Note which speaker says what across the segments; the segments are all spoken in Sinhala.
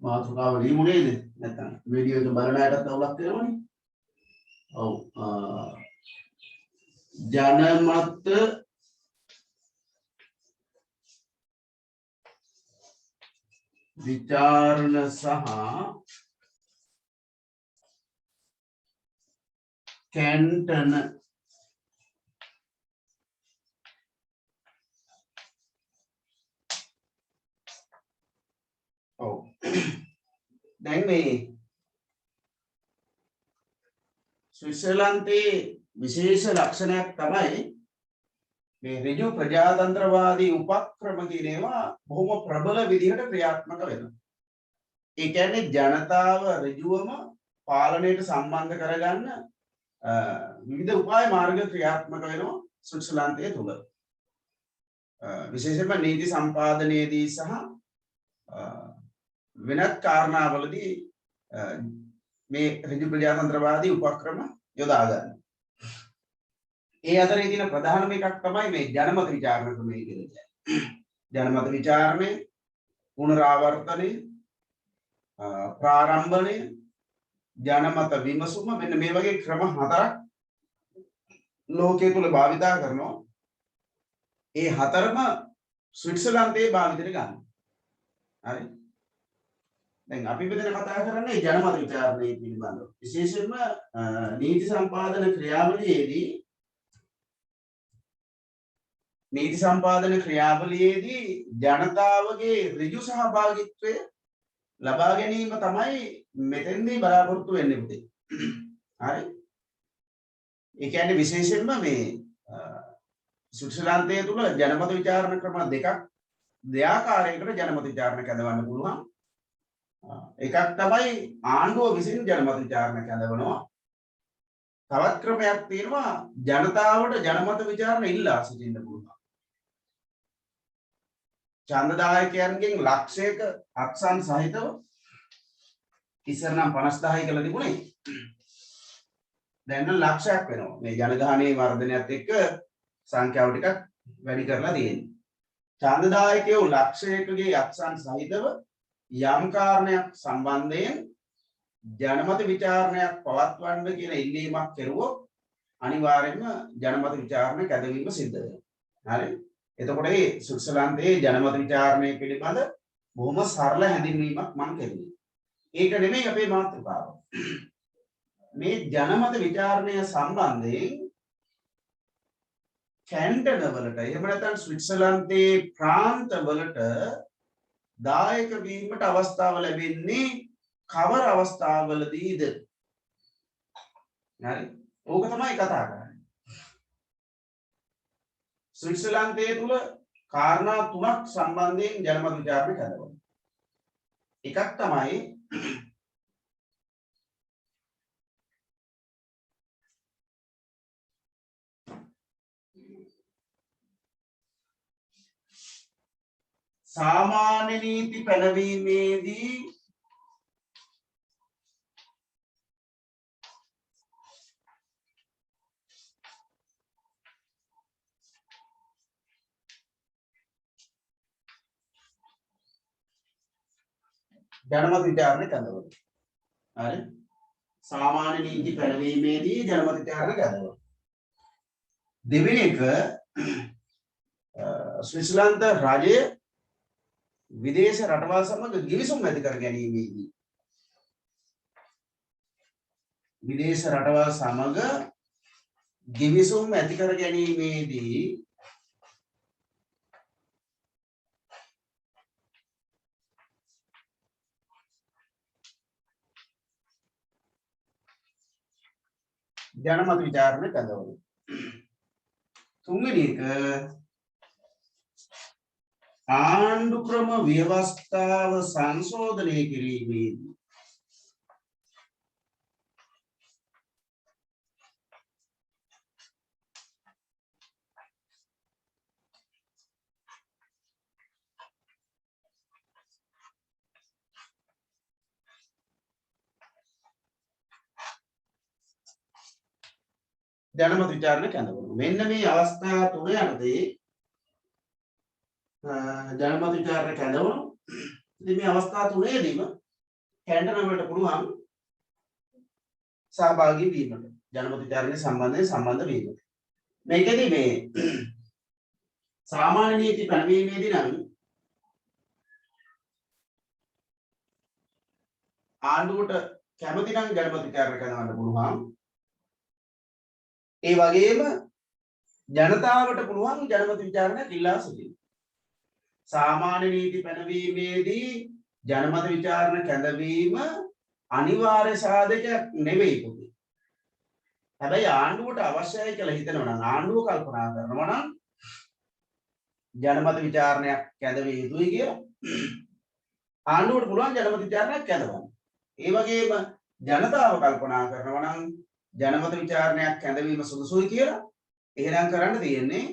Speaker 1: මාතෘකාව ලියමු නේද? නැත්නම් වීඩියෝ එක බලන අයටත් අවුලක් වෙනවනේ. ඔව්. ජනමත විචාරණ සහ කැන්ටන ඔව් දැන් මේ ස්විට්සර්ලන්තයේ විශේෂ ලක්ෂණයක් තමයි මේ ඍජු ප්‍රජාතන්ත්‍රවාදී උපක්‍රම කියන ඒවා බොහොම ප්‍රබල විදිහට ක්‍රියාත්මක වෙනවා. ඒ කියන්නේ ජනතාව ඍජුවම පාලනයට සම්බන්ධ කරගන්න විවිධ උපාය මාර්ග ක්‍රියාත්මක වෙනවා ස්විට්සර්ලන්තයේ තුල. විශේෂයෙන්ම නීති සම්පාදනයේදී සහ වෙනත් කාරණාවලදී මේ ඍජු ප්‍රජාතන්ත්‍රවාදී උපක්‍රම යොදා ගන්නවා. ඒ අතරේ තියෙන ප්‍රධානම එකක් තමයි මේ ජනමත විචාරණ ක්‍රමය කියලා කියන්නේ. ජනමත විචාරණය, පුනරාවර්තනය, ප්‍රාරම්භණය, ජනමත විමසුම මෙන්න මේ වගේ ක්‍රම හතරක් ලෝකයේ තුල භාවිතා කරනවා. ඒ හතරම ස්විට්සර්ලන්තයේ භාවිතයට ගන්නවා. හරි. දැන් අපි මෙතන කතා කරන්නේ ජනමත විචාරණය පිළිබඳව. විශේෂයෙන්ම නීති සම්පාදන ක්‍රියාවලියේදී ජනතාවගේ ඍජු සහභාගීත්වය ලබා ගැනීම තමයි මෙතෙන්දී බලාපොරොත්තු වෙන්නේ පුතේ. හරි. ඒ කියන්නේ විශේෂයෙන්ම මේ ස්විට්සර්ලන්තයේ තුල ජනමත විචාරණ ක්‍රම දෙආකාරයකට ජනමත විචාරණ කැඳවන්න පුළුවන්. එකක් තමයි ආණ්ඩුව විසින් ජනමත විචාරණ කැඳවනවා. තවත් ක්‍රමයක් තියෙනවා ජනතාවට ජනමත විචාරණ ඉල්ලා සිටින්න පුළුවන්. ඡන්දදායකයන්ගෙන් ලක්ෂයක අත්සන් සහිතව ඉස්සර නම් 50000යි කියලා තිබුණේ. දැන් නම් ලක්ෂයක් වෙනවා. මේ ජනගහනයේ වර්ධනයත් එක්ක සංඛ්‍යාව ටිකක් වැඩි කරලා තියෙනවා. ඡන්දදායකයෝ ලක්ෂයකගේ අත්සන් සහිතව යම් කාරණයක් සම්බන්ධයෙන් ජනමත විචාරණයක් පවත්වන්න කියන ඉල්ලීමක් කෙරුවොත් අනිවාර්යයෙන්ම ජනමත විචාරණ කැදවීම සිද්ධ වෙනවා. හරි. එතකොට මේ ස්විට්සර්ලන්තයේ ජනමත විචාරණය පිළිබඳ බොහොම සරල හැඳින්වීමක් මම කෙරුවේ. ඒක නෙමෙයි අපේ මාතෘකාව. මේ ජනමත විචාරණය සම්බන්ධයෙන් කැන්ටන වලට එහෙම නැත්නම් ස්විට්සර්ලන්තයේ ප්‍රාන්ත වලට දායක වීමට අවස්ථාව ලැබෙන්නේ කවර අවස්ථාවලදීද? හරි. ඕක තමයි කතා කරන්නේ. ස්විට්සර්ලන්තයේ තුල කාරණා තුනක් සම්බන්ධයෙන් ජනමත විචාරණ කරනවා. එකක් තමයි සාමාන්‍ය නීති පැනවීමේදී ජනමත විචාරණ කරනවා. හරි. සාමාන්‍ය නීති පැනවීමේදී ජනමත විචාරණ කරනවා. දෙවෙනි එක ස්විට්සර්ලන්ත රජය විදේශ රටවල් සමග ගිවිසුම් ඇති කර ගැනීමේදී විදේශ රටවල් සමග ගිවිසුම් ඇති කර ගැනීමේදී ජනමත විචාරණ කරනවා. තුන්වෙනි එක ආණ්ඩු ක්‍රම ව්‍යවස්ථාව සංශෝධනය කිරීමේදී ජනමත විචාරණ කරනවා. මෙන්න මේ අවස්ථා තුන යටතේ ජනමත විචාරණ කරනවා. ඉතින් මේ අවස්ථා තුනේදීම කැන්ටන් වලට පුළුවන් සහභාගී වීමට ජනමත විචාරණය සම්බන්ධයෙන් සම්බන්ධ වීමට. මේකෙදි මේ සාමාන්‍ය නීති පැනවීමේදී නම් ආණ්ඩුවට කැමති නම් ජනමත විචාරණය කරන්න පුළුවන්. ඒ වගේම ජනතාවට පුළුවන් ජනමත විචාරණයක් ඉල්ලා සිටින්න. සාමාන්‍ය නීති පැනවීමේදී ජනමත විචාරණ කැඳවීම අනිවාර්ය සාධකයක් නෙවෙයි පුතේ. හැබැයි ආණ්ඩුවට අවශ්‍යයි කියලා හිතනවා නම් ආණ්ඩුව කල්පනා කරනවා නම් ජනමත විචාරණයක් කැඳවිය යුතුයි කියලා ආණ්ඩුවට පුළුවන් ජනමත විචාරණයක් කැඳවන්න. ඒ වගේම ජනතාව කල්පනා කරනවා නම් ජනමත විචාරණයක් කැඳවීම සුදුසුයි කියලා එහෙනම් කරන්න තියෙන්නේ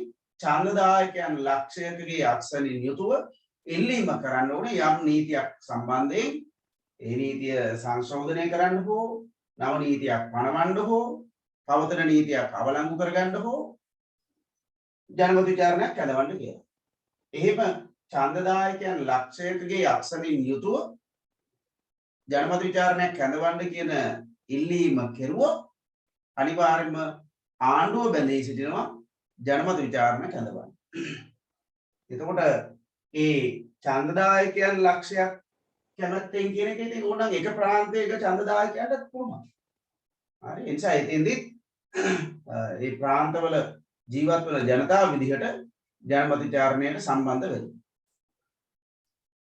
Speaker 1: ඡන්දදායකයන් ලක්ෂයකගේ අක්ෂරයෙන් යුතුව ඉල්ලීම කරන්න ඕනේ යම් නීතියක් සම්බන්ධයෙන් ඒ නීතිය සංශෝධනය කරන්න හෝ නව නීතියක් පනවන්න හෝ පවතන නීතියක් අවලංගු කරගන්න හෝ ජනමත විචාරණයක් කැඳවන්න කියලා. එහෙම ඡන්දදායකයන් ලක්ෂයකගේ අක්ෂරයෙන් යුතුව ජනමත විචාරණයක් කැඳවන්න කියන ඉල්ලීම කෙරුවොත් අනිවාර්යයෙන්ම ආණ්ඩුව බැඳී සිටිනවා ජනමත විචාරණ කැඳවන්න. එතකොට ඒ ඡන්දදායකයන් ලක්ෂයක් කැමැත්තෙන් කියන එක ඉතින් ඕනනම් එක ප්‍රාන්තයක ඡන්දදායකයන්ට පුළුවන්. හරි ඒ නිසා එතෙන්දි මේ ප්‍රාන්තවල ජීවත් වෙන ජනතාව විදිහට ජනමත විචාරණයට සම්බන්ධ වෙනවා.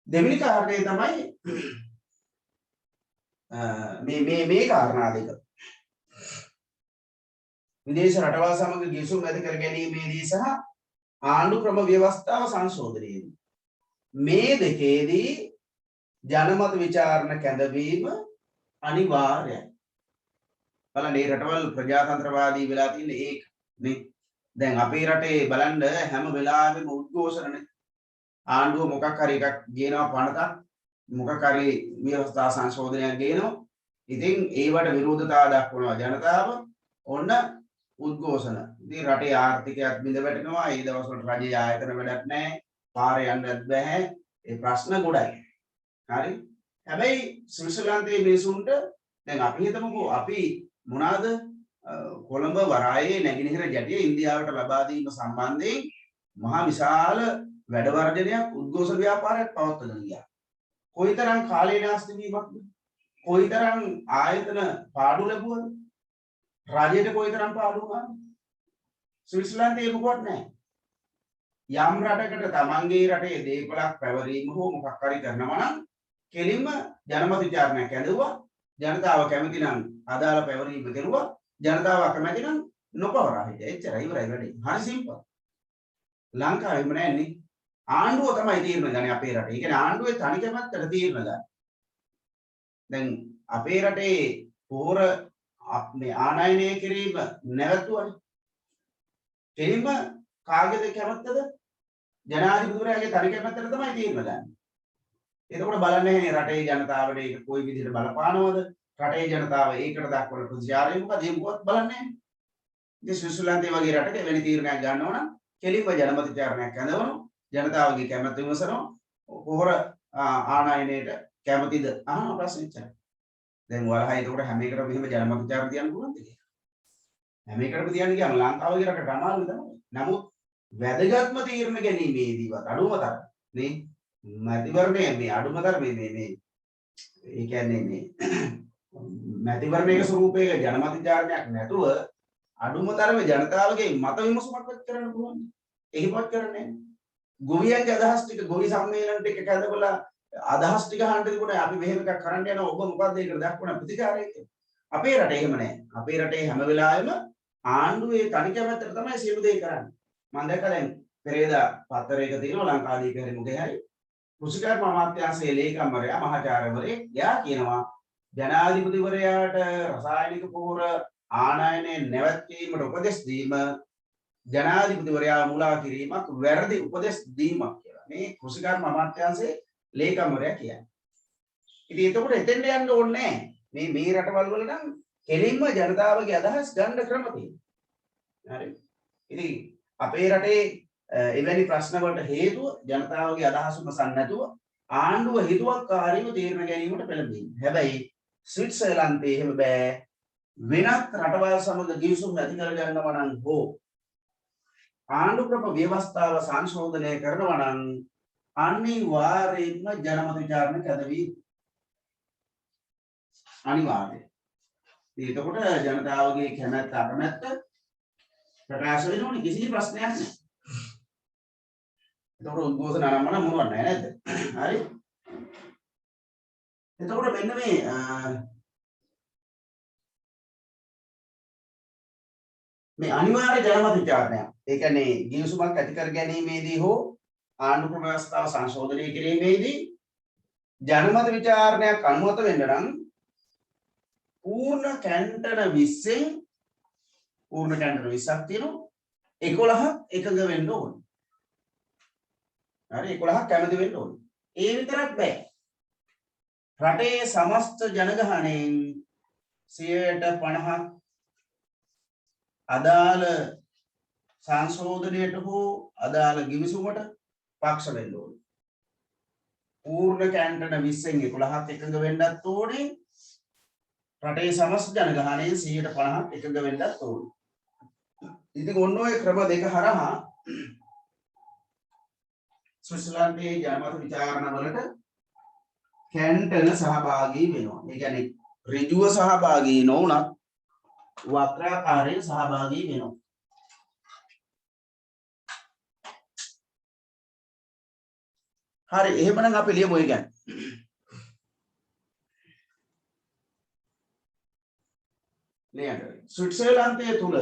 Speaker 1: දෙවෙනි කාරණේ තමයි මේ කාරණා දෙක. විදේශ රටවල් සමග ගිවිසුම් ඇති කර ගැනීමේදී සහ ආණ්ඩු ක්‍රම ව්‍යවස්ථාව සංශෝධනයේදී මේ දෙකේදී ජනමත විචාරණ කැඳවීම අනිවාර්යයි. බලන්න මේ රටවල් ප්‍රජාතන්ත්‍රවාදී වෙලා තියෙන ඒක නේ. දැන් අපේ රටේ බලන්න හැම වෙලාවෙම උද්ඝෝෂණනේ. ආණ්ඩුව මොකක් හරි එකක් ගේනවා පනතක් මොකක් හරි ව්‍යවස්ථා සංශෝධනයක් ගේනවා. ඉතින් ඒවට විරෝධතාව දක්වනවා ජනතාව. ඔන්න උද්ඝෝෂණ. ඉතින් රටේ ආර්ථිකයත් බිඳ වැටෙනවා. ඒ දවස්වල රජයේ ආයතන වැඩක් නැහැ. පාරේ යන්නත් බෑ. ඒ ප්‍රශ්න ගොඩයි. හරි. හැබැයි ස්විට්සර්ලන්තයේ මිනිසුන්ට දැන් අපි හිතමුකෝ අපි මොනවාද කොළඹ වරායේ නැගෙනහිර ජැටිය ඉන්දියාවට ලබා දීම සම්බන්ධයෙන් මහා විශාල වැඩ වර්ජනයක් උද්ඝෝෂණ ව්‍යාපාරයක් පවත්වගෙන ගියා. කොයිතරම් කාලේ නාස්ති වීමක්ද? කොයිතරම් ආයතන පාඩු ලැබුවද? රජයට කොයිතරම් පාඩු ගන්නද? ස්විට්සර්ලන්තයේ මොකවත් නැහැ. යම් රටකට තමන්ගේ රටේ දේපලක් පැවරීම හෝ මොකක් හරි කරනවා නම් කෙලින්ම ජනමත විචාරණයක් ඇඳුවා. ජනතාව කැමති නම් අදාළ පැවරීම කෙරුවා. ජනතාව අකමැති නම් නොපවරා හිටියා. එච්චරයි ඉවරයි වැඩේ. හරි සිම්පල්. ලංකාවෙම නැන්නේ. ආණ්ඩුව තමයි තීරණ ගන්නේ අපේ රටේ. ඒ කියන්නේ ආණ්ඩුවේ තනි කැමැත්තට තීරණ ගන්න. දැන් අපේ රටේ පොහොර මේ ආනයනය කිරීම නැවතුණා. කෙලින්ම කාගේද කැමැත්තද? ජනාධිපතිවරයාගේ තනි කැමැත්තට තමයි තීරණ ගන්න. එතකොට බලන්න එහෙනේ රටේ ජනතාවට ඒක කොයි විදිහට බලපානවද? රටේ ජනතාව ඒකට දක්වන ප්‍රතිචාරය මොකද? ඒ මොකවත් බලන්නේ නැහැ. ඉතින් ස්විට්සර්ලන්තයේ වගේ රටක එවැනි තීරණයක් ගන්නව නම් කෙලින්ම ජනමත විචාරණයක් කරනවා. ජනතාවගේ කැමැත්ත විමසනවා. පොහොර ආනයනයට කැමතිද? අහන ප්‍රශ්න ඉච්චරයි. දැන් ඔයාලා එතකොට හැම එකටම මෙහෙම ජනමත විචාරණ තියන්න පුළුවන්ද කියලා? හැම එකටම තියන්න ගියාම ලංකාවගේ රටට අමාරුයි තමයි. නමුත් වැදගත්ම තීරණ ගැනීමේදීවත් අඩුම තරම නේ මැතිවරණය මේ අඩුම තරම මේ ඒ කියන්නේ මේ මැතිවරණයක ස්වරූපයක ජනමත විචාරණයක් නැතුව අඩුම තරමේ ජනතාවගේ මත විමසුමක් කරන්න පුළුවන්. එහෙමවත් කරන්නේ නැහැ. ගොවියන්ගේ අදහස් ටික ගොවි සම්මේලන ටික කැඳවලා අදහස් ටික අහන්න තිබුණා. අපි මෙහෙම එකක් කරන්න යනවා. ඔබ මොකක්ද ඒකට දක්වන ප්‍රතිචාරය කියලා. අපේ රටේ එහෙම නැහැ. අපේ රටේ හැම වෙලාවෙම ආණ්ඩුවේ තනි කැමැත්තට තමයි සියලු දේ කරන්නේ. මම දැක්කා දැන් පෙරේදා පත්තරයක තියෙනවා ලංකාදීප හැරි මොකේ හරි කෘෂිකර්ම අමාත්‍යාංශයේ ලේකම්වරයා මහාචාර්යවරයෙක් එයා කියනවා ජනාධිපතිවරයාට රසායනික පොහොර ආනයනය නැවැත්වීමට උපදෙස් දීම ජනාධිපතිවරයා මුලා කිරීමක් වැරදි උපදෙස් දීමක් කියලා. මේ කෘෂිකර්ම අමාත්‍යාංශයේ ලේකම්වරයා කියන්නේ. ඉතින් එතකොට එතෙන්ට යන්න ඕනේ නැහැ. මේ රටවල් වල නම් කෙලින්ම ජනතාවගේ අදහස් ගන්න ක්‍රම තියෙනවා. හරි. ඉතින් අපේ රටේ එවැනි ප්‍රශ්න වලට හේතුව ජනතාවගේ අදහස් විමසන්නේ නැතුව ආණ්ඩුව හිතුවක්කාරීව තීරණ ගැනීමට පෙළඹෙන්නේ. හැබැයි ස්විට්සර්ලන්තයේ එහෙම බෑ. වෙනත් රටවල් සමග ගිවිසුම් ඇති කර ගන්නවා නම් හෝ ආණ්ඩු ක්‍රම ව්‍යවස්ථාව සංශෝධනය කරනවා නම් අනිවාර්යයෙන්ම ජනමත විචාරණ කැදවි අනිවාර්යයි. එතකොට ජනතාවගේ කැමැත්ත අකමැත්ත ප්‍රකාශ වෙනෝනේ කිසි ප්‍රශ්නයක් නැහැ. එතකොට උද්ඝෝෂණ ආරම්භන මොනවත් නැහැ නේද? හරි. එතකොට මෙන්න මේ අනිවාර්ය ජනමත විචාරණය. ඒ කියන්නේ ගිවිසුමක් ඇති කර ගැනීමේදී හෝ ආණ්ඩු ක්‍රම ව්‍යවස්ථාව සංශෝධනය කිරීමේදී ජනමත විචාරණයක් අනුමත වෙන්න නම් පූර්ණ කැන්ටන 20න් පූර්ණ කැන්ටන 20ක් තියෙනවා 11ක් එකඟ වෙන්න ඕනේ. හරි 11ක් කැමති වෙන්න ඕනේ. ඒ විතරක් බෑ. රටේ සමස්ත ජනගහනයෙන් 50% අදාළ සංශෝධනයට හෝ අදාළ ගිවිසුමට පක්ෂ වෙන්න ඕනේ. පූර්ණ කැන්ටන 20න් 11ක් එකඟ වෙන්නත් ඕනේ. රටේ සමස්ත ජනගහනයෙන් 50% එකඟ වෙන්නත් ඕනේ. ඉතින් ඔන්න ඔය ක්‍රම දෙක හරහා ස්විට්සර්ලන්තයේ ජනමත විචාරණ වලට කැන්ටන සහභාගී වෙනවා. ඒ කියන්නේ ඍජුව සහභාගී නොවුනත් වක්‍රාකාරයෙන් සහභාගී වෙනවා. හරි එහෙමනම් අපි ලියමු ඒ කියන්නේ. ලියන්න. ස්විට්සර්ලන්තයේ තුල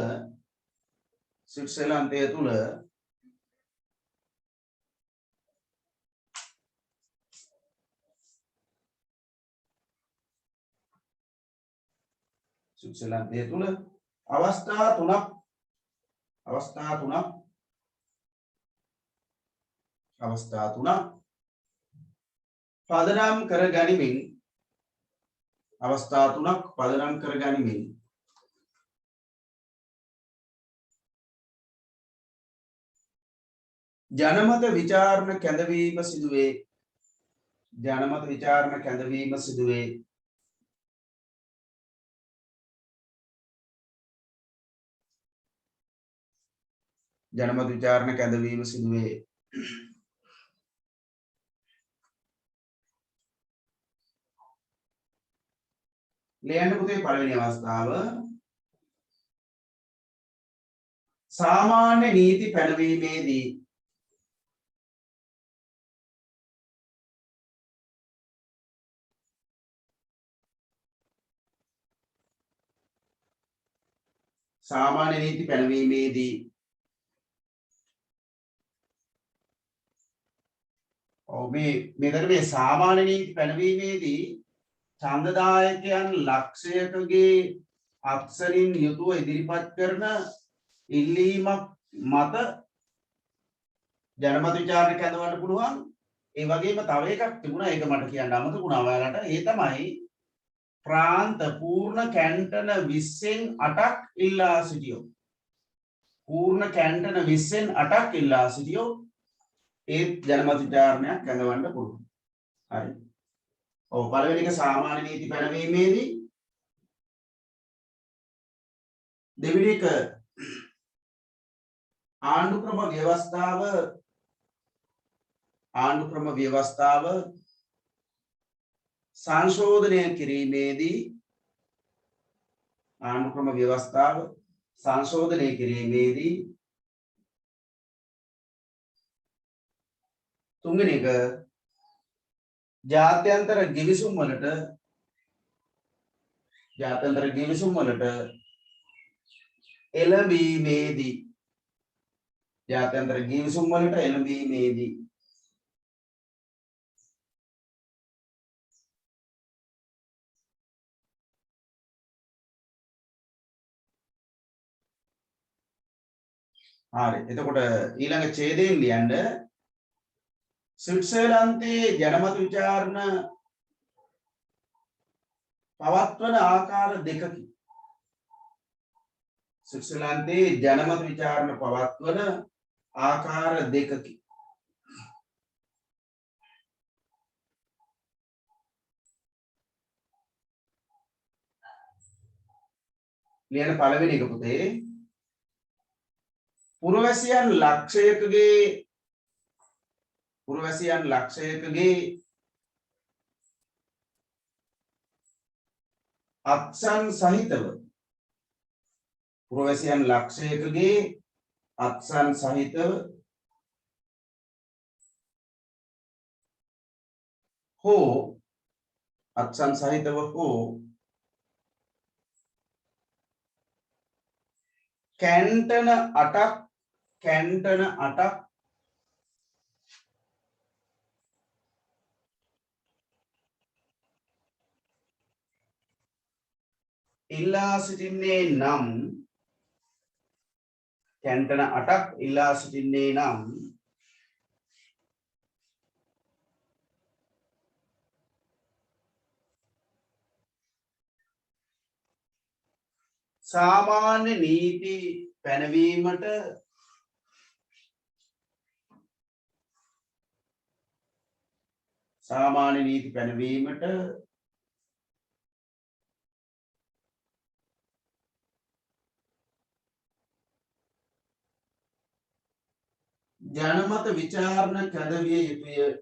Speaker 1: අවස්ථා තුනක් පදනම් කර ගනිමින් ජනමත විචාරණ කැඳවීම සිදුවේ. ලියන්න පුතේ පළවෙනි අවස්ථාව සාමාන්‍ය නීති පැනවීමේදී මේ සාමාන්‍ය නීති පැනවීමේදී ඡන්දදායකයන් ලක්ෂයකගේ අත්සරින් යුතුව ඉදිරිපත් කරන ඉල්ලීමක් මත ජනමත විචාරණ කැඳවන්න පුළුවන්. ඒ වගේම තව එකක් තිබුණා ඒක මට කියන්න අමතක වුණා ඔයාලට. ඒ තමයි ප්‍රාන්ත පූර්ණ කැන්ටන 20න් 8ක් ඉල්ලා සිටියෝ. ඒ ජනමත විචාරණයක් කැඳවන්න පුළුවන්. හරි. ඔව් පළවෙනි එක සාමාන්‍ය නීති පැනවීමේදී දෙවෙනි එක ආණ්ඩු ක්‍රම ව්‍යවස්ථාව සංශෝධනය කිරීමේදී තුන්වෙනි එක ජාත්‍යන්තර ගිවිසුම් වලට එළඹීමේදී හරි එතකොට ඊළඟ ඡේදයෙන් ලියන්න ස්විට්සර්ලන්තයේ ජනමත විචාරණ පවත්වන ආකාර දෙකකි. ලියන පළවෙනි එක පුතේ පුරවැසියන් ලක්ෂයකගේ අත්සන් සහිතව පුරවැසියන් ලක්ෂයකගේ අත්සන් සහිතව හෝ අත්සන් සහිතව හෝ කැන්ටන 8ක් ඉල්ලා සිටින්නේ නම් කැන්ටන 8ක් ඉල්ලා සිටින්නේ නම් සාමාන්‍ය නීති පැනවීමට ජනමත විචාරණ කැඳවිය යුතුය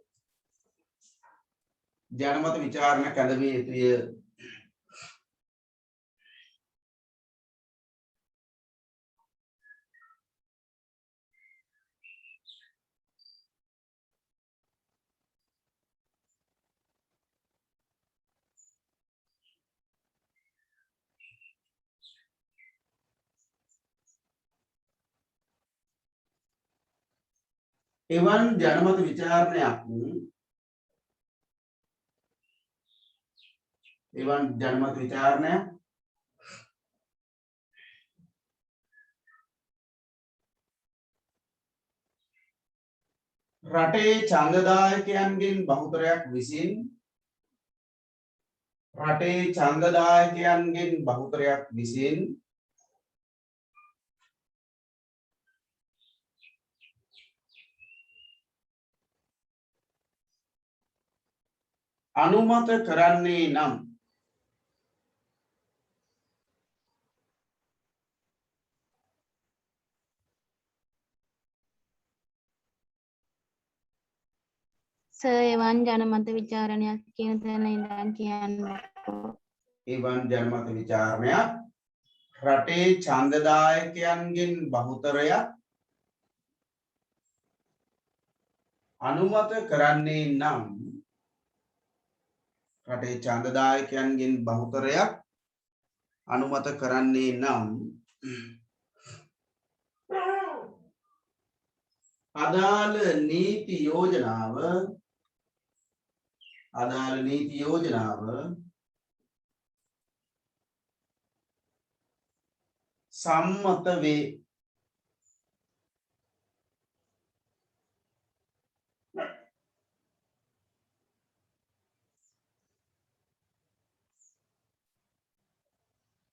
Speaker 1: එවන් ජනමත විචාරණයක් රටේ ඡන්දදායකයන්ගෙන් බහුතරයක් විසින් අනුමත කරන්නේ නම්
Speaker 2: එවන් ජනමත විචාරණයක් කියන තැන ඉඳන් කියන්න.
Speaker 1: එවන් ජනමත විචාරණයක් රටේ ඡන්දදායකයන්ගෙන් බහුතරයක් අනුමත කරන්නේ නම් අදාළ නීති යෝජනාව සම්මත වේ.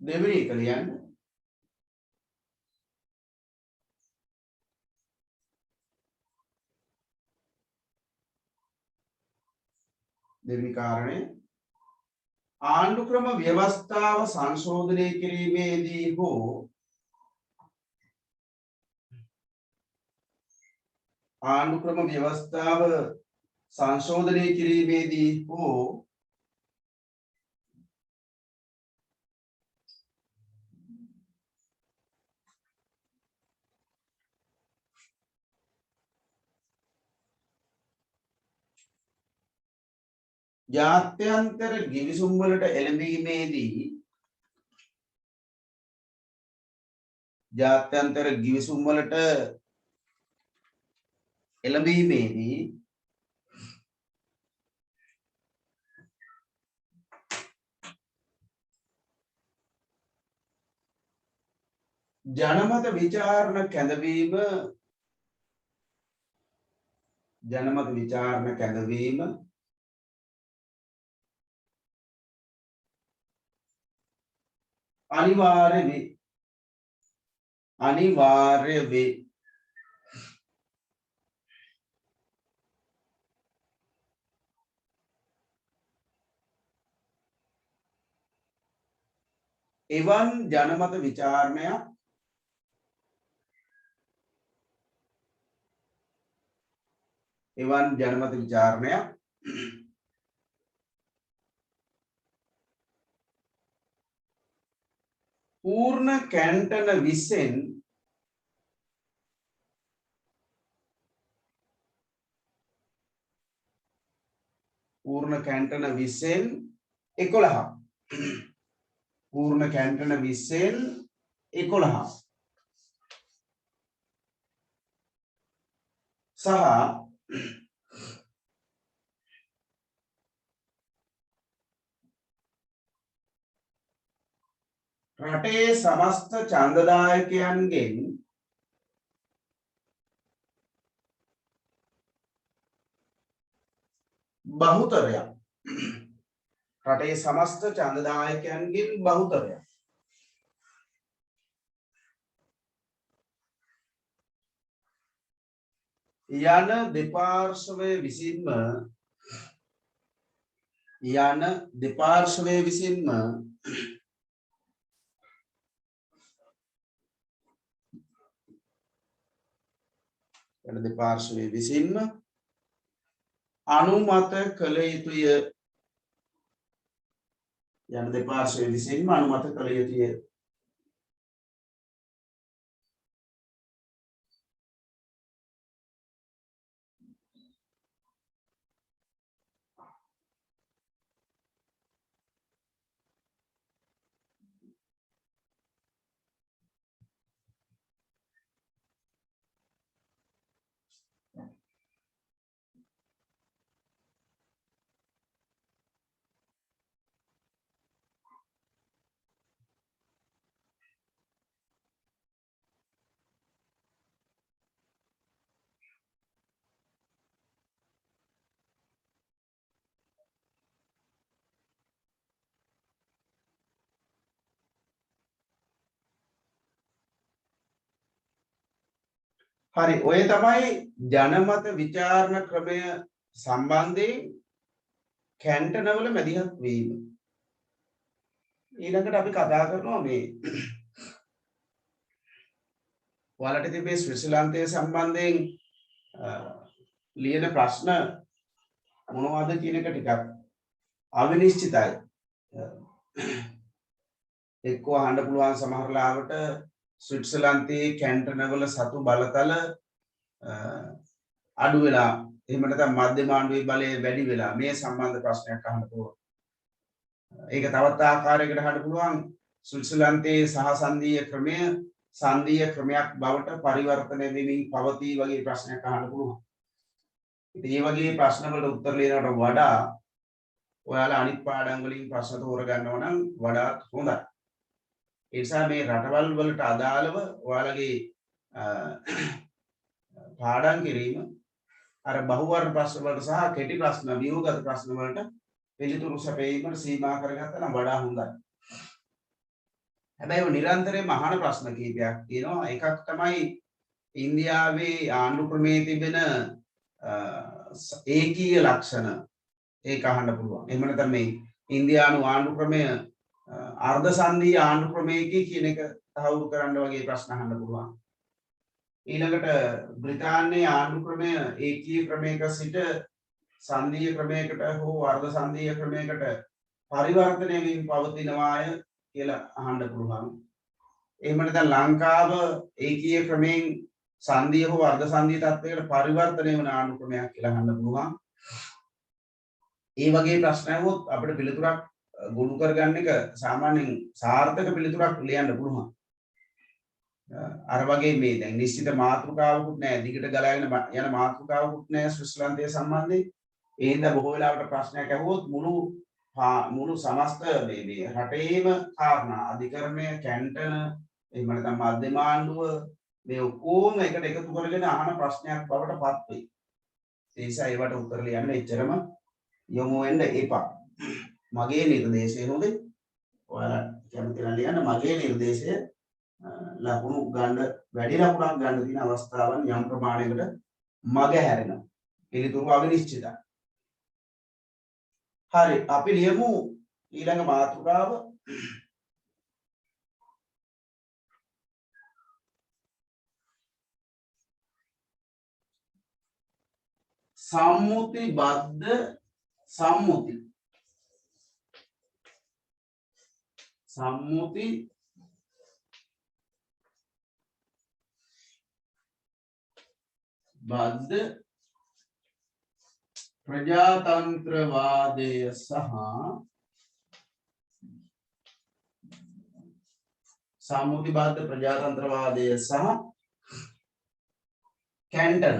Speaker 1: දෙවෙනි එක ලියන්න. දෙවෙනි කාරණය ආණ්ඩුක්‍රම ව්‍යවස්ථාව සංශෝධනය කිරීමේදී හෝ ජාත්‍යන්තර ගිවිසුම් වලට එළඹීමේදී ජනමත විචාරණ කැඳවීම අනිවාර්ය වේ. එවන් ජනමත විචාරණයක් පූර්ණ කැන්ටන විසින් පූර්ණ කැන්ටන 11 පූර්ණ කැන්ටන 11 සහ රටේ සමස්ත ඡන්දදායකයන්ගෙන් බහුතරයක් රටේ සමස්ත ඡන්දදායකයන්ගෙන් බහුතරයක් යන දෙපාර්ශ්වය විසින්ම අනුමත කළ යුතුය හරි ඔය තමයි ජනමත විචාරණ ක්‍රමය සම්බන්ධයෙන් කැන්ටනවල මැදිහත් වීම. ඊළඟට අපි කතා කරනවා මේ ඔයාලට තිබේ ස්විට්සර්ලන්තය සම්බන්ධයෙන් ලියන ප්‍රශ්න මොනවද කියන එක ටිකක් අවිනිශ්චිතයි. එක්කෝ අහන්න පුළුවන් සමහර ලාවට ස්විට්සර්ලන්තයේ කැන්ටනවල සතු බලතල අඩු වෙලා එහෙම නැත්නම් මධ්‍යම ආණ්ඩුවේ බලය වැඩි වෙලා මේ සම්බන්ධ ප්‍රශ්නයක් අහන්න පුළුවන්. ඒක තවත් ආකාරයකට අහන්න පුළුවන් ස්විට්සර්ලන්තයේ සහසන්ධීය ක්‍රමය සංධීය ක්‍රමයක් බවට පරිවර්තනය වෙමින් පවතී වගේ ප්‍රශ්නයක් අහන්න පුළුවන්. ඉතින් මේ වගේ ප්‍රශ්න වලට උත්තර ලියනවට වඩා ඔයාලා අනිත් පාඩම් වලින් ප්‍රශ්න තෝරගන්නවා නම් වඩාත් හොඳයි. ඒ නිසා මේ රටවල් වලට අදාළව ඔයාලගේ පාඩම් කිරීම අර බහුවර්ණ ප්‍රශ්න වලට සහ කෙටි ප්‍රශ්න ව්‍යුහගත ප්‍රශ්න වලට පිළිතුරු සැපයීමට සීමා කරගත්තා නම් වඩා හොඳයි. හැබැයි ඔය නිරන්තරයෙන්ම අහන ප්‍රශ්න කීපයක් තියෙනවා. එකක් තමයි ඉන්දියාවේ ආණ්ඩු ක්‍රමයේ තිබෙන ඒකීය ලක්ෂණ ඒක අහන්න පුළුවන්. එහෙම නැත්නම් මේ ඉන්දියානු ආණ්ඩු ක්‍රමය අර්ධ සංධීය ආණ්ඩු ක්‍රමයකී කියන එක තහවුරු කරන්න වගේ ප්‍රශ්න අහන්න පුළුවන්. ඊළඟට බ්‍රිතාන්‍යයේ ආණ්ඩු ක්‍රමය ඒකීය ක්‍රමයක සිට සංධීය ක්‍රමයකට හෝ අර්ධ සංධීය ක්‍රමයකට පරිවර්තනය වීම පවතිනවාය කියලා අහන්න පුළුවන්. එහෙම නැත්නම් ලංකාව ඒකීය ක්‍රමයෙන් සංධීය හෝ අර්ධ සංධීය තත්ත්වයකට පරිවර්තනය වන ආණ්ඩු ක්‍රමයක් කියලා අහන්න පුළුවන්. ඒ වගේ ප්‍රශ්න આવොත් අපිට පිළිතුරක් ගොනු කරගන්න එක සාමාන්‍යයෙන් සාර්ථක පිළිතුරක් ලියන්න පුළුවන්. අර වගේ මේ දැන් නිශ්චිත මාතෘකාවකුත් නැහැ, දිගට ගලාගෙන යන මාතෘකාවකුත් නැහැ ස්විට්සර්ලන්තය සම්බන්ධයෙන්. ඒ හින්දා බොහෝ වෙලාවට ප්‍රශ්නයක් ඇහුවොත් මුළු සමස්ත මේ රටේම කාරණා අධිකරණය, කැන්ටන, එහෙම නැත්නම් මධ්‍යම ආණ්ඩුව මේ ඔක්කොම එකට එකතු කරගෙන අහන ප්‍රශ්නයක් බවට පත් වෙයි. ඒ නිසා ඒවට උත්තර ලියන්න එච්චරම යොමු වෙන්න එපා. මගේ නිර්දේශය හොඳේ. ඔයාලා කැමති නම් ලියන්න. මගේ නිර්දේශය ලකුණු ගන්න වැඩි ලකුණක් ගන්න තියෙන අවස්ථාවන් යම් ප්‍රමාණයකට මග හැරෙනවා. පිළිතුරු අවිනිශ්චිතයි. හරි අපි ලියමු ඊළඟ මාතෘකාව සම්මුති බද්ධ සම්මුති බද්ධ ප්‍රජාතන්ත්‍රවාදය සහ සම්මුතිබද්ධ ප්‍රජාතන්ත්‍රවාදය සහ කැන්ටන්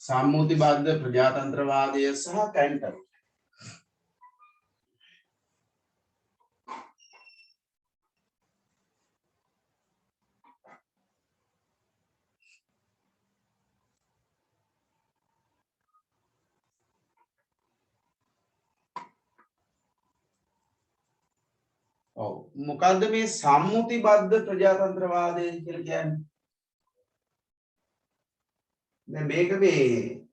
Speaker 1: සම්මුතිබද්ධ ප්‍රජාතන්ත්‍රවාදය සහ කැන්ටන් ඔව් මොකද්ද මේ සම්මුතිබද්ධ ප්‍රජාතන්ත්‍රවාදය කියලා කියන්නේ? දැන් මේක මේ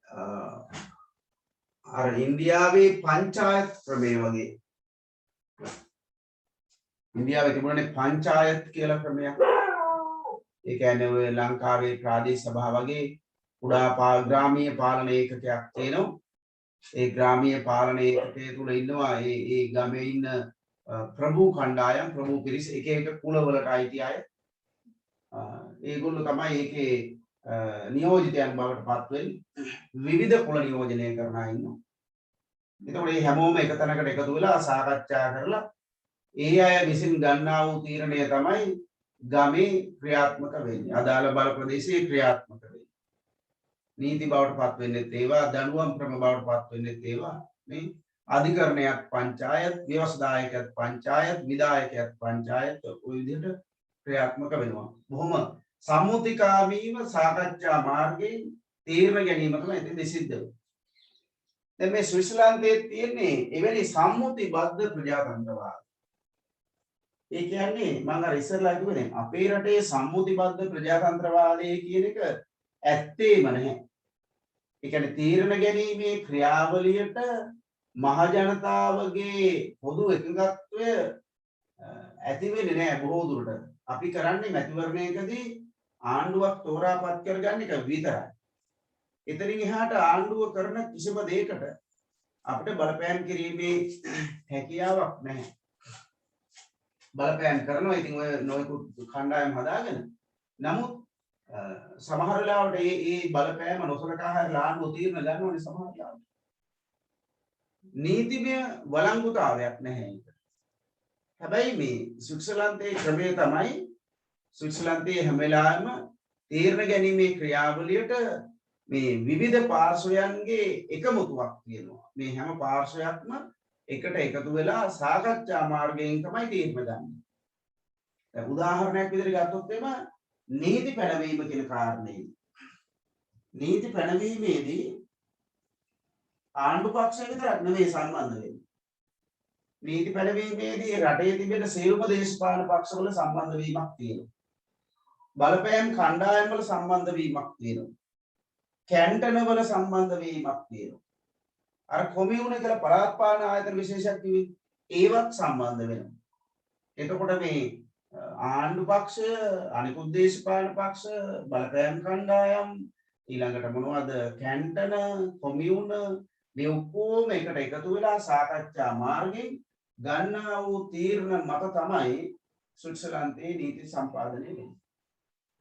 Speaker 1: අර ඉන්දියාවේ පංචායත් ක්‍රමය වගේ. ඉන්දියාවේ තිබුණනේ පංචායත් කියලා ක්‍රමයක්. ඒ කියන්නේ ඔය ලංකාවේ ප්‍රාදේශීය සභා වගේ කුඩා ග්‍රාමීය පාලන ඒකකයක් තියෙනවා. ඒ ග්‍රාමීය පාලන ඒකකයේ තුල ඉන්නවා ඒ ගමේ ඉන්න ප්‍රභූ කණ්ඩායම් ප්‍රභූ පිරිස එක එක කුලවලට අයිති අය. ඒගොල්ලෝ තමයි ඒකේ නියෝජිතයන් බවට පත් වෙන්නේ. විවිධ කුල නියෝජනය කරන අය ඉන්නවා. එතකොට මේ හැමෝම එක තැනකට එකතු වෙලා සාකච්ඡා කරලා ඒ අය විසින් ගන්නා වූ තීරණය තමයි ගමේ ක්‍රියාත්මක වෙන්නේ. අදාළ බල ප්‍රදේශයේ ක්‍රියාත්මක වෙන්නේ. නීති බවට පත් වෙන්නේ ඒවා, දඬුවම් ක්‍රම බවට පත් වෙන්නේ ඒවා. මේ අධිකරණයක් පංචායත්, ව්‍යවස්ථායකයත් පංචායත්, විධායකයත් පංචායත් ඔය විදිහට ක්‍රියාත්මක වෙනවා. බොහොම සම්මුතිකාමීව සාකච්ඡා මාර්ගයෙන් තීරණ ගැනීම තමයි එතෙන්දී සිද්ධ වෙන්නේ. දැන් මේ ස්විට්සර්ලන්තයේ තියෙන්නේ එවැනි සම්මුතිබද්ධ ප්‍රජාතන්ත්‍රවාද. ඒ කියන්නේ මම අර ඉස්සරලා කිව්වනේ අපේ රටේ සම්මුතිබද්ධ ප්‍රජාතන්ත්‍රවාදය කියන එක ඇත්තේම නැහැ. ඒ කියන්නේ තීරණ ගැනීමේ ක්‍රියාවලියට මහ ජනතාවගේ පොදු එකඟත්වය ඇති වෙන්නේ නැහැ බොහෝ දුරට. අපි කරන්නේ මැතිවරණයකදී ආණ්ඩුවක් තෝරාපත් කරගන්න එක විතරයි. එතනින් එහාට ආණ්ඩුව කරන කිසිම දෙයකට අපිට බලපෑම් කිරීමේ හැකියාවක් නැහැ. බලපෑම් කරනවා ඉතින් ඔය නොයෙකුත් කණ්ඩායම් හදාගෙන. නමුත් සමහර වෙලාවට මේ බලපෑම නොසලකා හැරලා ආණ්ඩුව තීරණ ගන්නවනේ සමහර වෙලාවට. නීතිමය වළංගුතාවයක් නැහැ ඒක. හැබැයි මේ ස්විට්සර්ලන්තයේ ක්‍රමය තමයි ස්විට්සර්ලන්තයේ හැම වෙලාවෙම තීරණ ගැනීමේ ක්‍රියාවලියට මේ විවිධ පාර්ශ්වයන්ගේ එකමුතුවක් තියෙනවා. මේ හැම පාර්ශ්වයක්ම එකට එකතු වෙලා සාකච්ඡා මාර්ගයෙන් තමයි තීරණ ගන්නේ. දැන් උදාහරණයක් විදිහට ගත්තොත් එම නීති පැනවීම කියන කාරණේ. නීති පැනවීමේදී ආණ්ඩු පක්ෂය විතරක් නෙවෙයි සම්බන්ධ වෙන්නේ. නීති පැනවීමේදී රටේ තිබෙන සියලුම දේශපාලන පක්ෂවල සම්බන්ධ වීමක් තියෙනවා. බලපෑම් කණ්ඩායම් වල සම්බන්ධ වීමක් තියෙනවා. කැන්ටන වල සම්බන්ධ වීමක් තියෙනවා. අර කොමියුන කියලා පළාත් පාලන ආයතන විශේෂයක් කිව්වේ ඒවත් සම්බන්ධ වෙනවා. එතකොට මේ ආණ්ඩු පක්ෂය, අනිකුත් දේශපාලන පක්ෂ, බලපෑම් කණ්ඩායම්, ඊළඟට මොනවද කැන්ටන, කොමියුන මේ ඔක්කොම එකට එකතු වෙලා සාකච්ඡා මාර්ගයෙන් ගන්නා වූ තීරණ මත තමයි ස්විට්සර්ලන්තයේ නීති සම්පාදනය වෙන්නේ.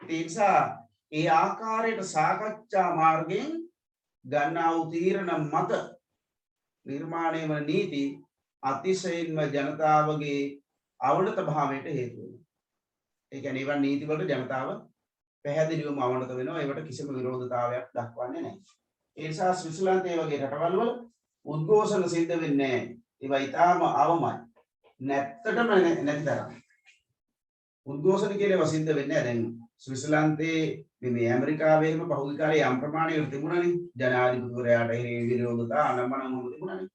Speaker 1: ඒ නිසා ඒ ආකාරයට සාකච්ඡා මාර්ගයෙන් ගන්නා වූ තීරණ මත නිර්මාණය වන නීති අතිශයින්ම ජනතාවගේ අවනත භාවයට හේතු වෙනවා. ඒ කියන්නේ ඒවන් නීති වලට ජනතාව පැහැදිලිවම අවනත වෙනවා. ඒවට කිසිම විරෝධතාවයක් දක්වන්නේ නැහැ. ඒ නිසා ස්විට්සර්ලන්තයේ වගේ රටවල් වල උද්ඝෝෂණ සිද්ධ වෙන්නේ නැහැ. ඒවා ඊටාම අවමයි. නැත්තටම නැති තරම්. උද්ඝෝෂණ කියලා සිද්ධ වෙන්නේ නැහැ. දැන් ස්විට්සර්ලන්තයේ මේ ඇමරිකාවේම පහුගිය කාලේ යම් ප්‍රමාණයකට තිබුණානේ ජනාධිපතිවරයාට විරෝධතා අනම්මනම් තිබුණානේ.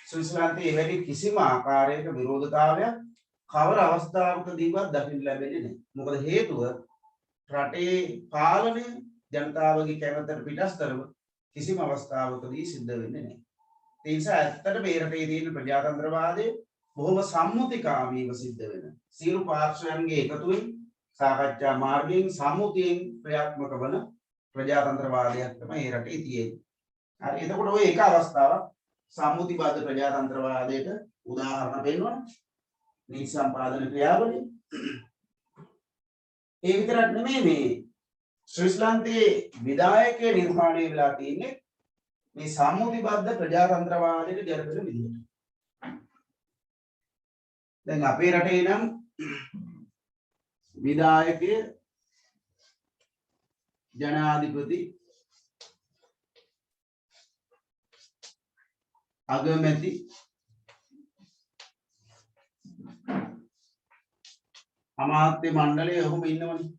Speaker 1: ස්විට්සර්ලන්තයේ එවැනි කිසිම ආකාරයක විරෝධතාවයක් කවර අවස්ථාවකදීවත් දකින්න ලැබෙන්නේ නැහැ. මොකද හේතුව රටේ පාලනය ජනතාවගේ කැමැත්තට පිටස්තරව කිසිම අවස්ථාවකදී සිද්ධ වෙන්නේ නැහැ. ඒ නිසා ඇත්තට මේ රටේ තියෙන ප්‍රජාතන්ත්‍රවාදය බොහොම සම්මුතිකාමීව සිද්ධ වෙන. සියලු පාර්ශ්වයන්ගේ එකතුවෙන් සාකච්ඡා මාර්ගයෙන් සම්මුතියෙන් ක්‍රියාත්මක වන ප්‍රජාතන්ත්‍රවාදයක් තමයි මේ රටේ තියෙන්නේ. හරි එතකොට ඔය එක අවස්ථාවක් සම්මුතිබද්ධ ප්‍රජාතන්ත්‍රවාදයට උදාහරණ දෙන්නවා. නීති සම්පාදන ක්‍රියාවලිය. ඒ විතරක් නෙමෙයි මේ ශ්‍රීලංකාවේ විධායකයේ නිර්මාණය වෙලා තියෙන්නේ මේ සම්මුතිබද්ධ ප්‍රජාතන්ත්‍රවාදයට ගැලපෙන විදිහට. දැන් අපේ රටේ නම් විධායකය ජනාධිපති අගමැති අමාත්‍ය මණ්ඩලය ඔහොම ඉන්නවනේ.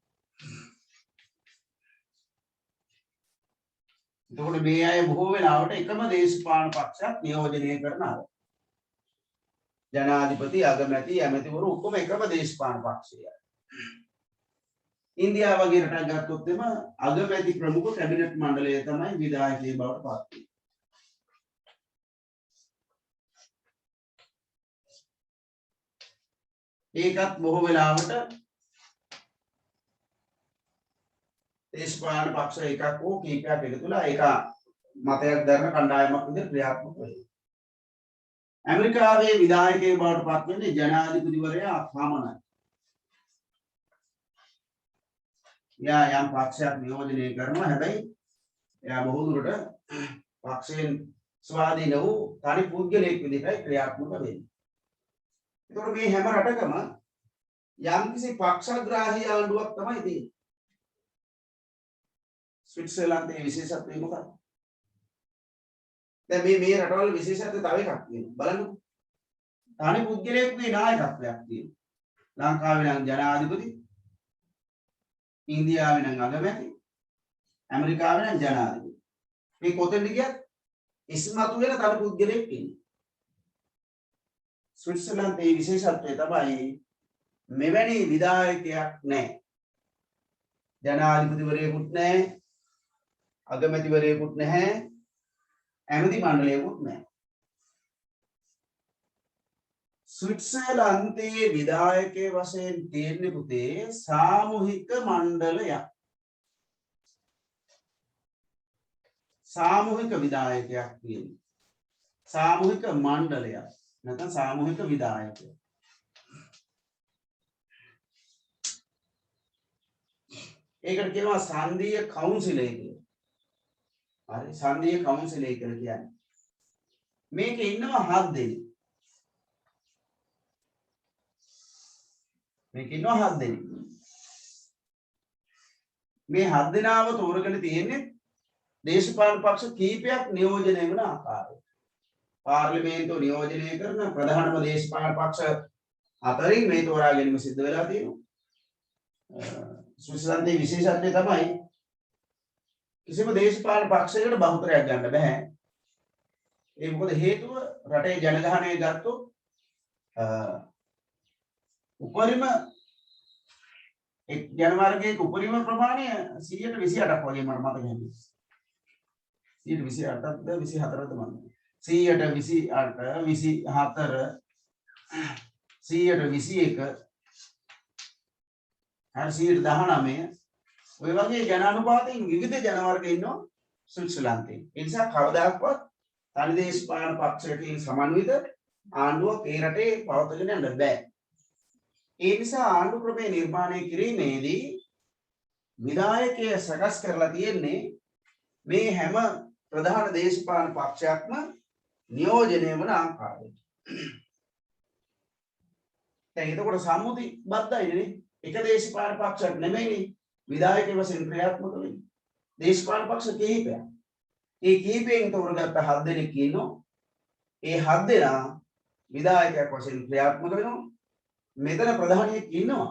Speaker 1: එතකොට මේ අය බොහෝ වෙලාවට එකම දේශපාලන පක්ෂයක් නියෝජනය කරනවා. ජනාධිපති අගමැති ඇමතිවරු ඔක්කොම එකම දේශපාලන පක්ෂයයි. ඉන්දියාව වගේ රටක් ගත්තොත් එම අගමැති ප්‍රමුඛ කැබිනට් මණ්ඩලය තමයි විධායකයේ බවට පත් වෙන්නේ. ඒකත් බොහෝ වෙලාවට දේශපාලන පක්ෂ එකක් හෝ කීපයක් එකතුලා ඒක මතයක් දරන කණ්ඩායමක් විදිහට ක්‍රියාත්මක වෙනවා. ඇමරිකාවේ විධායකයෙකු බවට පත් වෙන්නේ ජනාධිපතිවරයා පමණයි. එයා යම් පක්ෂයක් නියෝජනය කරනවා. හැබැයි එයා බොහෝ දුරට පක්ෂයෙන් ස්වාධීන වූ තනි පුද්ගලයෙක් විදිහටයි ක්‍රියාත්මක වෙන්නේ. එතකොට මේ හැම රටකම යම්කිසි පක්ෂග්‍රාහී ආණ්ඩුවක් තමයි තියෙන්නේ. ස්විට්සර්ලන්තයේ විශේෂත්වය මොකක්ද? දැන් මේ රටවල විශේෂත්වය තව එකක් තියෙනවා. බලන්න. තනි පුද්ගලයෙකුගේ නායකත්වයක් තියෙනවා. ලංකාවේ නම් ජනාධිපති, ඉන්දියාවේ නම් අගමැති, ඇමරිකාවේ නම් ජනාධිපති. මේ කොතෙන්ද ගියත් ඉස්මතු වෙන තනි පුද්ගලයෙක් ඉන්නේ. ස්විට්සර්ලන්තයේ විශේෂත්වය තමයි මෙවැනි විධායකයක් නැහැ. ජනාධිපතිවරයෙකුත් නැහැ, අගමැතිවරයෙකුත් නැහැ, ඇමති මණ්ඩලයකුත් නැහැ. ස්විට්සර්ලන්තයේ විධායකයේ වශයෙන් තියෙන්නේ පුතේ සාමූහික මණ්ඩලයක්. සාමූහික විධායකයක් තියෙන්නේ. සාමූහික මණ්ඩලයක්. නැත්නම් සාමූහික විධායකය. ඒකට කියනවා සංධීය කවුන්සිලය කියලා. හරි සංධීය කවුන්සිලය කියලා කියන්නේ. මේකේ ඉන්නවා 7 දෙනෙක්. මේකේ ඉන්නවා 7 දෙනෙක්. මේ 7 දෙනාව තෝරගෙන තියෙන්නේ දේශපාලන පක්ෂ කීපයක් නියෝජනය වෙන ආකාරය. පාර්ලිමේන්තුව නියෝජනය කරන ප්‍රධානම දේශපාලන පක්ෂ අතරින් මේ තෝරා ගැනීම සිද්ධ වෙලා තියෙනවා. ස්විට්සර්ලන්තයේ විශේෂත්වය තමයි කිසිම දේශපාලන පක්ෂයකට බහුතරයක් ගන්න බෑ. ඒ මොකද හේතුව රටේ ජනගහනය ගත්තොත් උපරිම එක් ජනවර්ගයක උපරිම ප්‍රමාණය 128ක් වගේ මට මතක හිටියි. 128ක්ද 24ද මම 128 24 121 19 ඔය වගේ ජන අනුපාතයෙන් විවිධ ජන වර්ග ඉන්නවා ස්විට්සර්ලන්තේ. ඒ නිසා කවදාකවත් තනි දේශපාලන පක්ෂයකින් සමන්විත ආණ්ඩුවක් ඒ රටේ පවත්වාගෙන යන්න බෑ. ඒ නිසා ආණ්ඩු ක්‍රමය නිර්මාණය කිරීමේදී විධායකය සකස් කරලා තියෙන්නේ මේ හැම ප්‍රධාන දේශපාලන පක්ෂයක්ම නියෝජනය වන ආකාරයට. දැන් එතකොට සම්මුති බද්ධයිනේ. එක දේශපාලන පක්ෂයක් නෙමෙයිනේ විධායක වශයෙන් ක්‍රියාත්මක වෙන්නේ. දේශපාලන පක්ෂ කිහිපයක්. ඒ කිහිපයෙන් තෝරගත්ත 7 දෙනෙක් ඉන්නවා. ඒ 7 දෙනා විධායකයක් වශයෙන් ක්‍රියාත්මක වෙනවා. මෙතන ප්‍රධානියෙක් ඉන්නවා.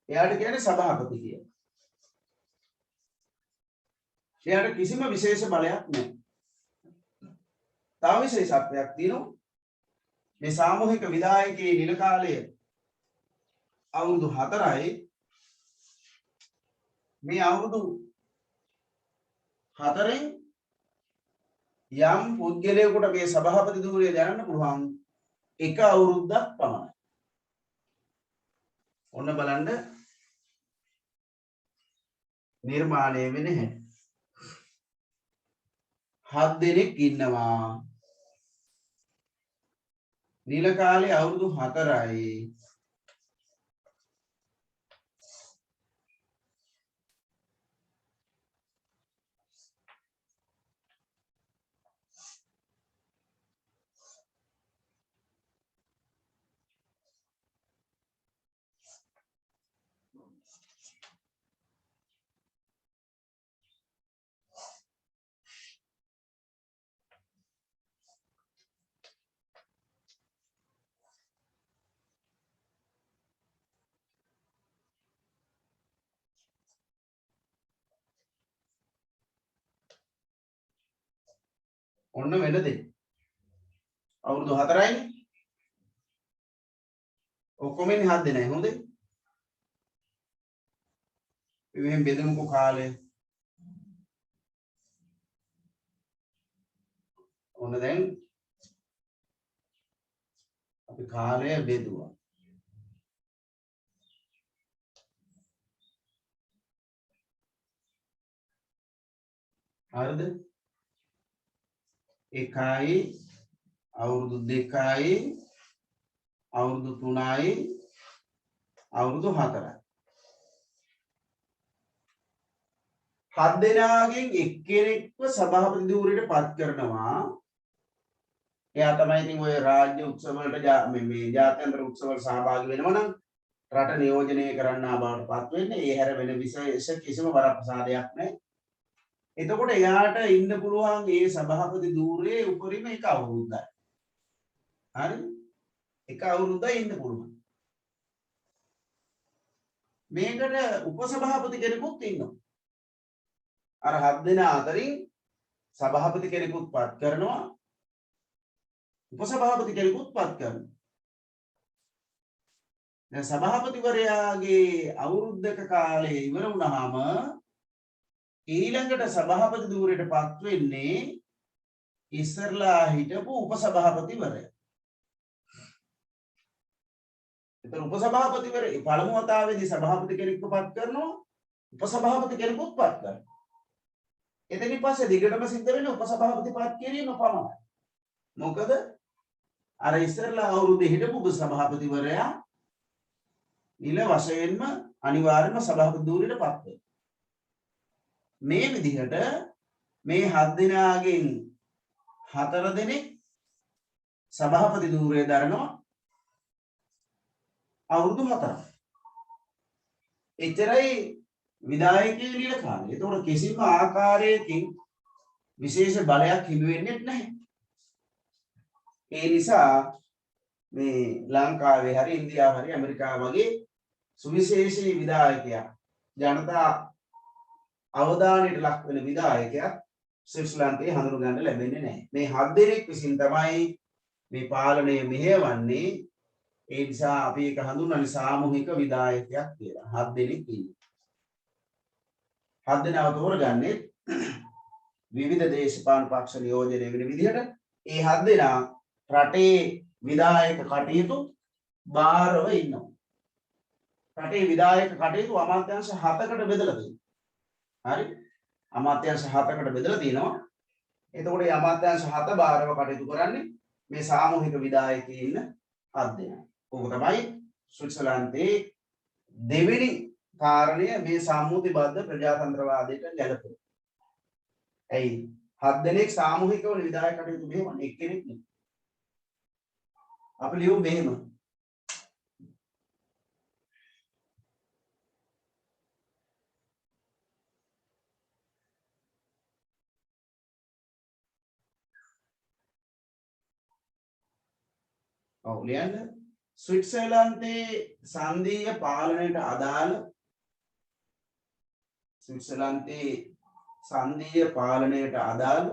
Speaker 1: එයාට කියන්නේ සභාපති කියලා. එයාට කිසිම විශේෂ බලයක් නැහැ. තව විශේෂත්වයක් තියෙනවා. මේ සාමූහික විධායකයේ නිල කාලය අවුරුදු 4යි. මේ අවුරුදු 4න් යම් පුද්ගලයෙකුට මේ සභාපති ධූරය දරන්න පුළුවන් එක අවුරුද්දක් පමණයි. ඔන්න බලන්න නිර්මාණය වෙන හැටි. 7 දෙනෙක් ඉන්නවා. නිල කාලේ අවුරුදු 4යි. ඔන්න වෙන දෙයක්. අවුරුදු 4යි. ඔක්කොම ඉන්නේ 7 දෙනයි. හොඳේ. මෙහෙම බෙදමුකෝ කාලය. ඔන්න දැන් අපි කාලය බෙදුවා. හරිද? 1යි අවුරුදු 2යි අවුරුදු 3යි අවුරුදු 4යි. 7 දෙනාගෙන් එක්කෙනෙක්ව සභාපති ධූරයට පත් කරනවා. එයා තමයි ඉතින් ඔය රාජ්‍ය උත්සව වලට මේ ජාත්‍යන්තර උත්සව වල සහභාගී වෙනවා නම් රට නියෝජනය කරන්නා බවට පත් වෙන්නේ. ඒ හැර වෙන විශේෂ කිසිම වරප්‍රසාදයක් නැහැ. එතකොට එයාට ඉන්න පුළුවන් මේ සභාපති ධූරයේ උපරිම එක අවුරුද්දයි. හරි? එක අවුරුද්දයි ඉන්න පුළුවන්. මේකට උපසභාපති කෙනෙකුත් ඉන්නවා. අර 7 දෙනා අතරින් සභාපති කෙනෙකුත් පත් කරනවා. උපසභාපති කෙනෙකුත් පත් කරනවා. දැන් සභාපතිවරයාගේ අවුරුද්දක කාලය ඉවර වුණාම ඊළඟට සභාපති ධූරයට පත් වෙන්නේ ඉස්සරලා හිටපු උපසභාපතිවරයා. එතන උපසභාපතිවරයා පළමු වතාවේදී සභාපති කෙනෙක්ව පත් කරනවා. උපසභාපති කෙනෙකුත් පත් කරනවා. එතනින් පස්සේ දිගටම සිද්ධ වෙන්නේ උපසභාපති පත් කිරීම පමණයි. මොකද අර ඉස්සරලා අවුරුද්දේ හිටපු උපසභාපතිවරයා නිල වශයෙන්ම අනිවාර්යයෙන්ම සභාපති ධූරයට පත් වෙනවා. මේ විදිහට මේ 7 දෙනාගෙන් 4 දෙනෙක් සභාපති ධූරය දරනවා අවුරුදු 4ක්. එතරයි විධායකයේ නිල කාලය. ඒතකොට කිසිම ආකාරයකින් විශේෂ බලයක් හිමි වෙන්නේ නැහැ. ඒ නිසා මේ ලංකාවේ හරි ඉන්දියාව හරි ඇමරිකාව වගේ සුවිශේෂී විධායකයා ජනතා අවධානයට ලක් වෙන විධායකයා ස්විට්සර්ලන්තයේ හඳුනගන්න ලැබෙන්නේ නැහැ. මේ 7 දෙනෙක් විසින් තමයි මේ පාලනය මෙහෙයවන්නේ. ඒ නිසා අපි ඒක හඳුන්වන්නේ සාමූහික විධායකයක් කියලා. 7 දෙනෙක් ඉන්නේ. 7 දෙනාව තෝරගන්නේ විවිධ දේශපාලන පක්ෂ නියෝජනය වෙන විදිහට. ඒ 7 දෙනා රටේ විධායක කටයුතු බාරව ඉන්නවා. රටේ විධායක කටයුතු අමාත්‍යාංශ 7කට බෙදලා තියෙනවා. හරි? අමාත්‍යාංශ 7කට බෙදලා තිනවා. එතකොට මේ අමාත්‍යාංශ 7 බාරව කටයුතු කරන්නේ මේ සාමූහික විධායකයන් ඉන්න 7 දෙනා. ඕක තමයි ස්විට්සර්ලන්තයේ දෙවෙනි කාරණය මේ සාමූහිකබද්ධ ප්‍රජාතන්ත්‍රවාදයට ගැලපෙන. ඇයි 7 දෙනෙක් සාමූහිකව විධායක කටයුතු මෙහෙම එක්කෙනෙක් නෙවෙයි. අපි ලියමු මෙහෙම. ඔව් ලියන්න. ස්විට්සර්ලන්තයේ සංධීය පාලනයට අදාළ ස්විට්සර්ලන්තයේ සංධීය පාලනයට අදාළ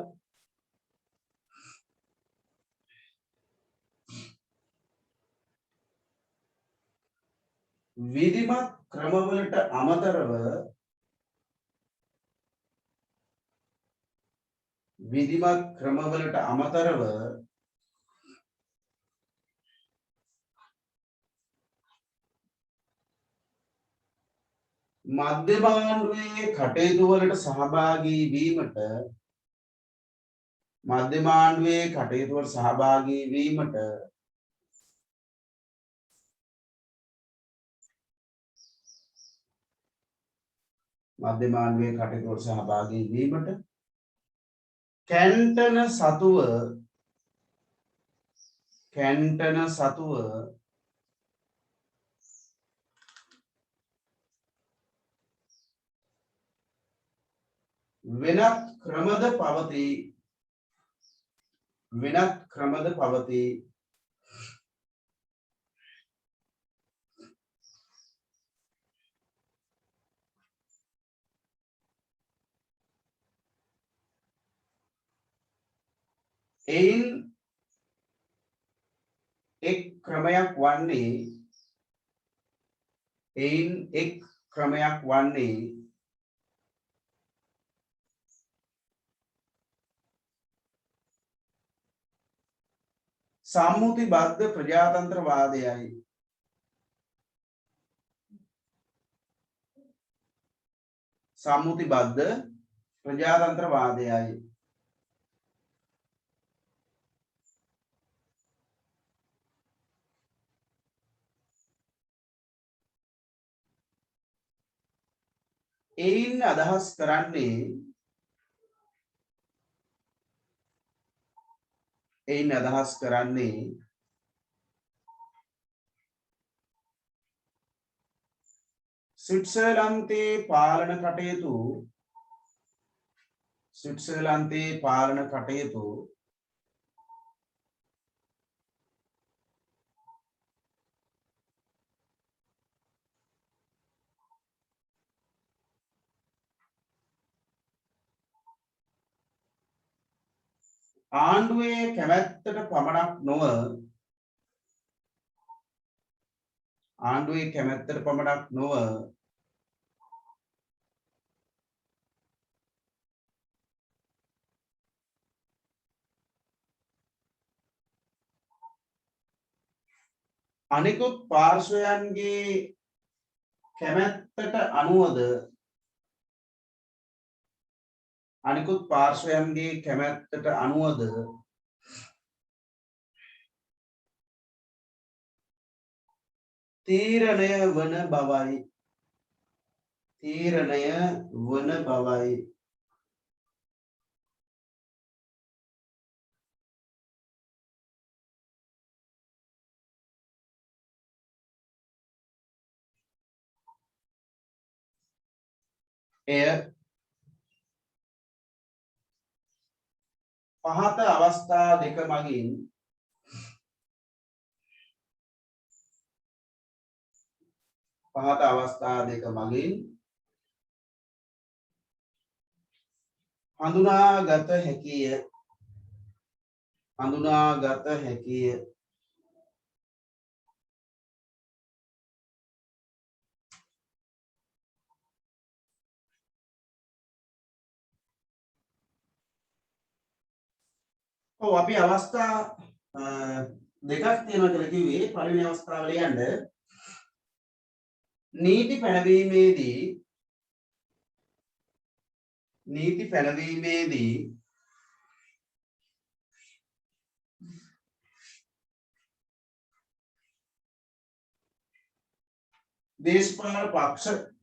Speaker 1: විධිමත් ක්‍රමවලට අමතරව විධිමත් ක්‍රමවලට අමතරව මධ්‍යමාණ්ඩුවේ කටයුතු වලට සහභාගී වීමට මධ්‍යමාණ්ඩුවේ කටයුතු වලට සහභාගී වීමට මධ්‍යමාණ්ඩුවේ කටයුතු වලට සහභාගී වීමට කැන්ටන සතුව වෙනත් ක්‍රමද පවතී එයින් එක් ක්‍රමයක් වන්නේ සම්මුතිබද්ධ ප්‍රජාතන්ත්‍රවාදයයි. සම්මුතිබද්ධ ප්‍රජාතන්ත්‍රවාදයයි. එයින් අදහස් කරන්නේ ස්විට්සර්ලන්තයේ පාලන කටයුතු ආණ්ඩුවේ කැමැත්තට පමණක් නොව අනිකුත් පාර්ශ්වයන්ගේ කැමැත්තට අනුවද තීරණය වන බවයි. එය පහත අවස්ථා දෙක මගින් හඳුනාගත හැකිය. අපි අවස්ථා දෙකක් තියෙනවා කියලා කිව්වේ. පළවෙනි අවස්ථාවල යන්න නීති පැනවීමේදී දේශපාලන පක්ෂ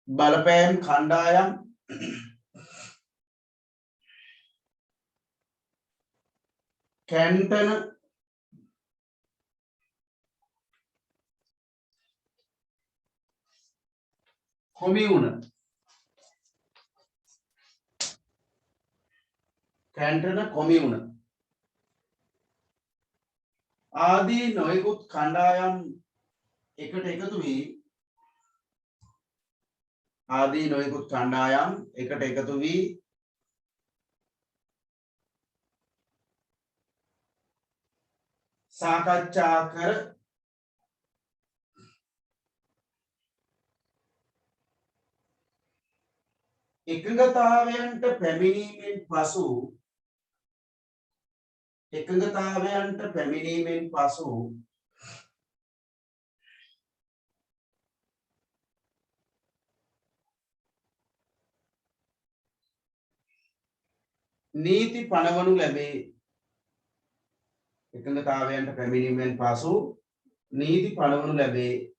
Speaker 1: බලපෑම් කණ්ඩායම් කැන්ටන කොමියුන ආදී නොයෙකුත් කණ්ඩායම් එකට එකතු වී සාකච්ඡා කර එකඟතාවයන්ට පැමිණීමෙන් පසු එකඟතාවයන්ට පැමිණීමෙන් පසු නීති පනවනු ලැබේ. එකඟතාවයන්ට පැමිණීමෙන් පසු නීති පනවනු ලැබේ.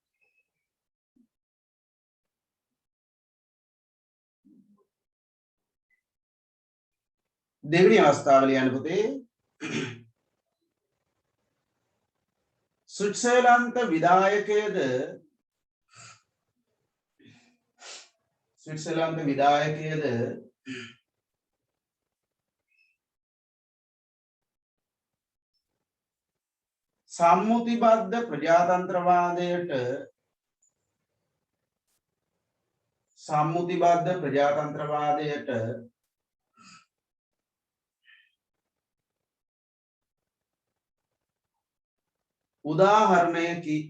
Speaker 1: දෙවෙනි අවස්ථාව ලියන්න පුතේ. ස්විට්සර්ලන්ත විධායකයද සම්මුතිබද්ධ ප්‍රජාතන්ත්‍රවාදයට උදාහරණයකි.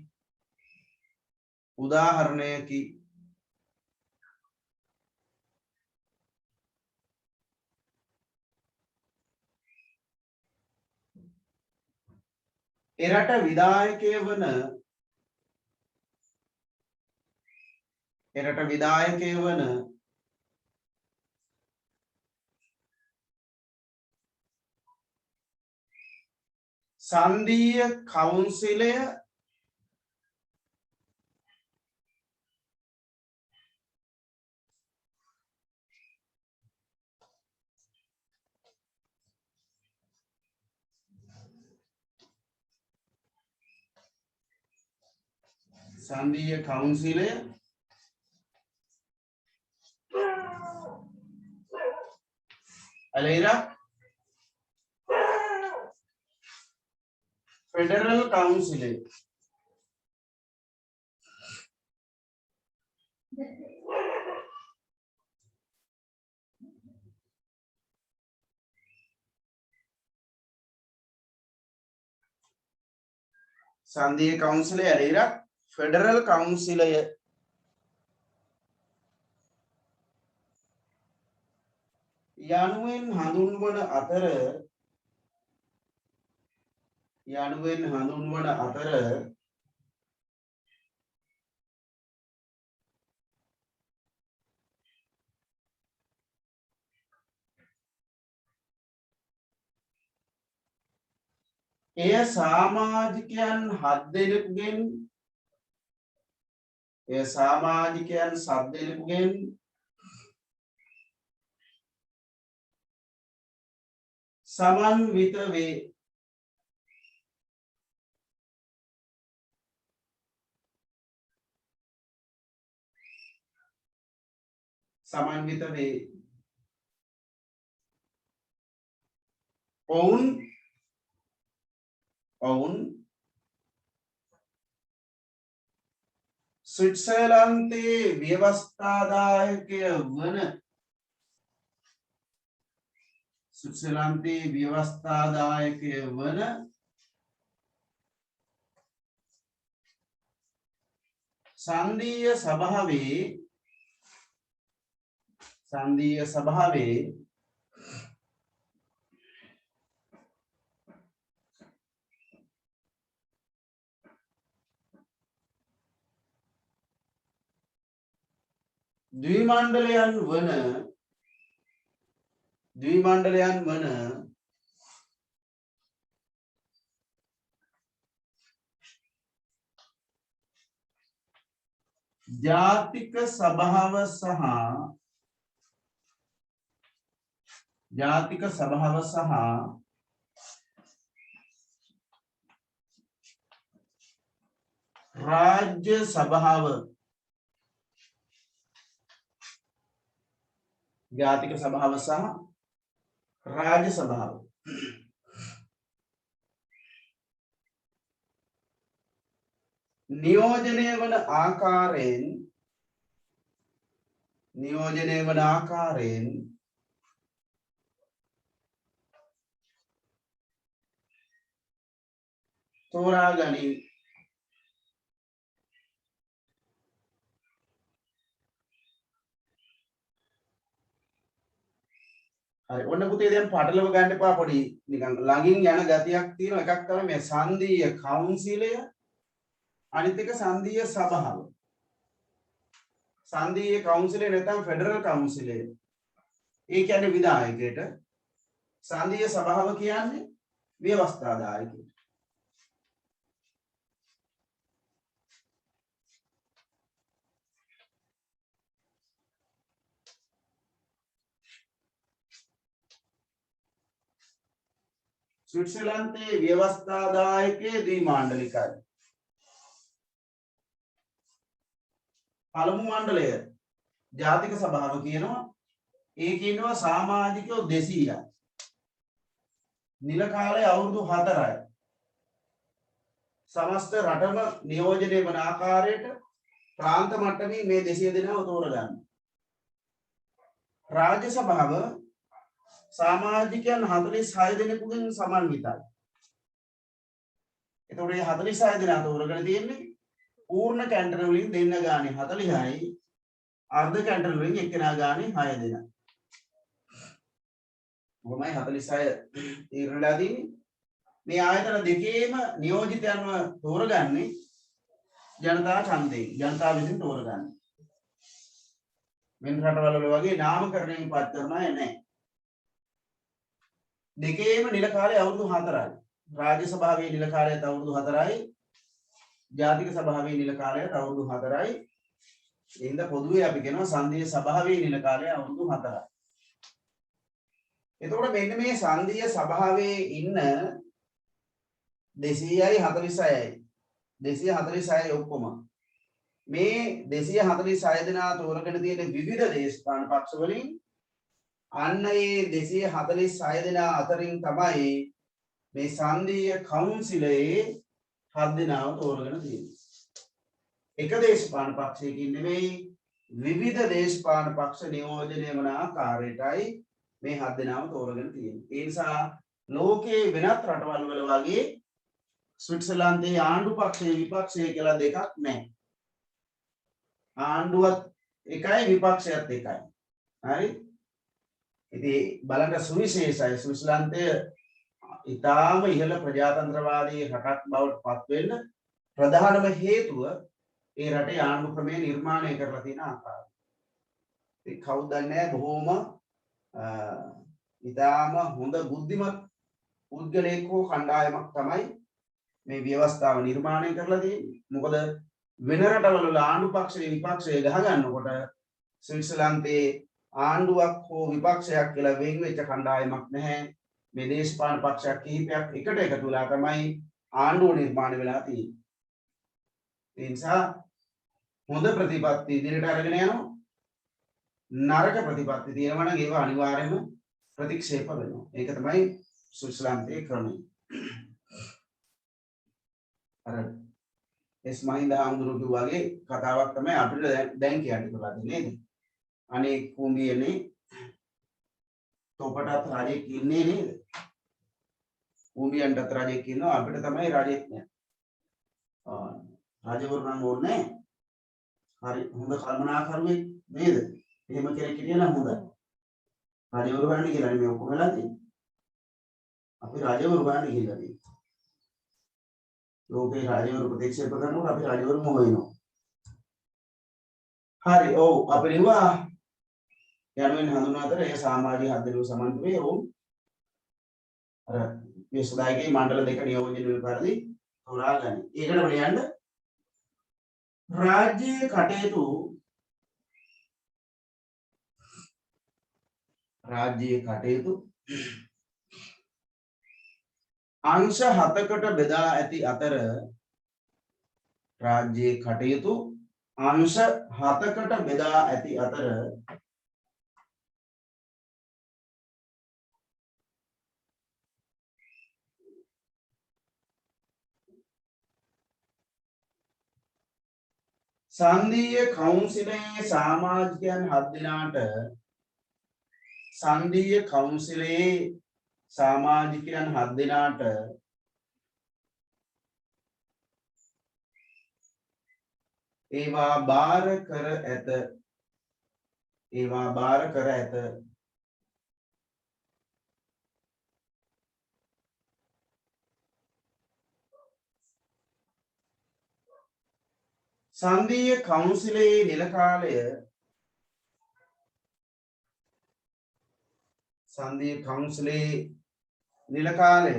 Speaker 1: එරට විධායකය වන සංධීය කවුන්සිලය Alera Federal Council සංධීය කවුන්සිලය ඇරෙලා ෆෙඩරල් කවුන්සිලය යනුවෙන් හඳුන්වන අතර එය සමාජිකයන් 7 දෙනෙකුගෙන් සමන්විත වේ. ඔවුන් ස්විට්සර්ලන්තයේ ව්‍යවස්ථාදායකය වන සංධීය සභාවේ ද්විමණ්ඩලයන් වන ජාතික සභාව සහ රාජ්‍ය සභාව ජාතික සභාව සහ රාජ්‍ය සභාව නියෝජනය වන ආකාරයෙන් තෝරා ගනියි. හරි ඔන්න පුතේ දැන් පටලව ගන්න එපා පොඩි නිකන් ළඟින් යන ගතියක් තියෙන එකක් තමයි මේ සංදීය කවුන්සිලය අනිත් එක සංදීය සභාව. සංදීය කවුන්සිලය නැත්නම් ෆෙඩරල් කවුන්සිලය. ඒ කියන්නේ විධායකයට. සංදීය සභාව කියන්නේ ව්‍යවස්ථාදායකයට. ස්විට්සර්ලන්තයේ ව්‍යවස්ථාදායකයේ ද්විමාණ්ඩලිකයි. පළමු මණ්ඩලය ජාතික සභාව කියනවා. ඒකේ ඉන්නවා සමාජිකයෝ 200යි. නිල කාලය අවුරුදු 4යි. සමස්ත රටම නියෝජනය වන ආකාරයට ප්‍රාන්ත මට්ටමින් මේ 200 දෙනාව තෝරගන්න. රාජ්‍ය සභාව සමාජිකයන් 46 දෙනෙකුගෙන් සමන්විතයි. එතකොට මේ 46 දෙනා තෝරගෙන තියෙන්නේ පූර්ණ කැන්ටර් වලින් දෙන්න ගානේ 40යි අර්ධ කැන්ටර් වලින් එක්කෙනා ගානේ 6 දෙනා. මොකමයි 46 තීරණලා තියෙන්නේ. මේ ආයතන දෙකේම නියෝජිතයන්ව තෝරගන්නේ ජනතා ඡන්දයෙන්. ජනතාව විසින් තෝරගන්නේ. වෙන රටවල වගේ නාමකරණයෙන් පත් කරන්නේ නැහැ. දෙකේම නිල කාලය අවුරුදු 4යි. රාජ්‍ය සභාවේ නිල කාලයත් අවුරුදු 4යි. ජාතික සභාවේ නිල කාලයත් අවුරුදු 4යි. එහෙනම් පොදුවේ අපි කියනවා සංදීය සභාවේ නිල කාලය අවුරුදු 4යි. එතකොට මෙන්න මේ සංදීය සභාවේ ඉන්න 200යි 46යි 246යි ඔක්කොම මේ 246 දෙනා තෝරගෙන තියෙන විවිධ දේශපාලන පක්ෂ වලින් අන්න ඒ 246 දෙනා අතරින් තමයි මේ සංදීය කවුන්සිලයේ 7 දෙනාව තෝරගෙන තියෙන්නේ. එක දේශපාලන පක්ෂයකින් නෙමෙයි විවිධ දේශපාලන පක්ෂ නියෝජනය වන ආකාරයටයි මේ 7 දෙනාව තෝරගෙන තියෙන්නේ. ඒ නිසා ලෝකයේ වෙනත් රටවල් වල වගේ ස්විට්සර්ලන්තයේ ආණ්ඩු පක්ෂයේ විපක්ෂය කියලා දෙකක් නැහැ. ආණ්ඩුවත් එකයි විපක්ෂයත් එකයි. හරි? ඉතින් බලන්න සුවිශේෂයි ස්විට්සර්ලන්තය ඊටාම ඉහළ ප්‍රජාතන්ත්‍රවාදී රටක් බවට පත් වෙන්න ප්‍රධානම හේතුව ඒ රටේ ආණ්ඩු ක්‍රමය නිර්මාණය කරලා තියෙන ආකාරය. ඒ කවුද දන්නේ බොහොම ඊටාම හොඳ බුද්ධිමත් පුද්ගලයෙක් හෝ කණ්ඩායමක් තමයි මේ ව්‍යවස්ථාව නිර්මාණය කරලා තියෙන්නේ. මොකද වෙන රටවල වල ආණ්ඩු පක්ෂයේ විපක්ෂය ගහ ගන්නකොට ස්විට්සර්ලන්තයේ ආණ්ඩුවක් හෝ විපක්ෂයක් කියලා වෙන් වෙච්ච කණ්ඩායමක් නැහැ. මේ දේශපාලන පක්ෂයක් කිහිපයක් එකට එකතු වෙලා තමයි ආණ්ඩුව නිර්මාණය වෙලා තියෙන්නේ. ඒ නිසා හොඳ ප්‍රතිපත්ති ඉදිරියට අරගෙන යනවා. නරක ප්‍රතිපත්ති තියෙනවා නම් ඒව අනිවාර්යයෙන්ම ප්‍රතික්ෂේප වෙනවා. ඒක තමයි ස්විට්සර්ලන්තයේ ක්‍රමය. අර එස් මහින්ද හාමුදුරුවෝ වගේ කතාවක් තමයි අපිට දැන් කියන්න පුළුවන් නේද? අනේ කුඹියනේ තොපටත් රජෙක් ඉන්නේ නේද? කුඹියන්ටත් රජෙක් ඉන්නවා අපිට තමයි රජෙක් නෑ. රජවරු නම් ඕනේ. හරි හොඳ කල්පනාකරුවෙක් නේද? එහෙම කෙනෙක් හිටියනම් හොඳයි. රජවරු ගන්න කියලා මේ ඔක්කොම වෙලා තියෙන්නේ. අපි රජවරු ගන්න කියලා තියෙන්නේ. ලෝකේ රජවරු ප්‍රතික්ෂේප කරනකොට අපි රජවරු මොහ වෙනවා. හරි ඔව් අපි ලිව්වා යනුවෙන් හඳුන්වාතර ඒ සමාජීය හදලු සමන්ත වේ ඔව් අර මේ සදායකේ මණ්ඩල දෙක නියෝජනය වෙන පරිදි තෝරාගන්න. ඒකට බලයන්ද රාජ්‍ය කටයුතු අංශ 7කට බෙදා ඇති අතර රාජ්‍ය කටයුතු අංශ 7කට බෙදා ඇති අතර සංදීය කවුන්සිලයේ සමාජිකයන් 7 දෙනාට සංදීය කවුන්සිලයේ සමාජිකයන් 7 දෙනාට ඒවා බාර කර ඇත සංදීය කවුන්සිලේ නිල කාලය සංදීය කවුන්සිලේ නිල කාලය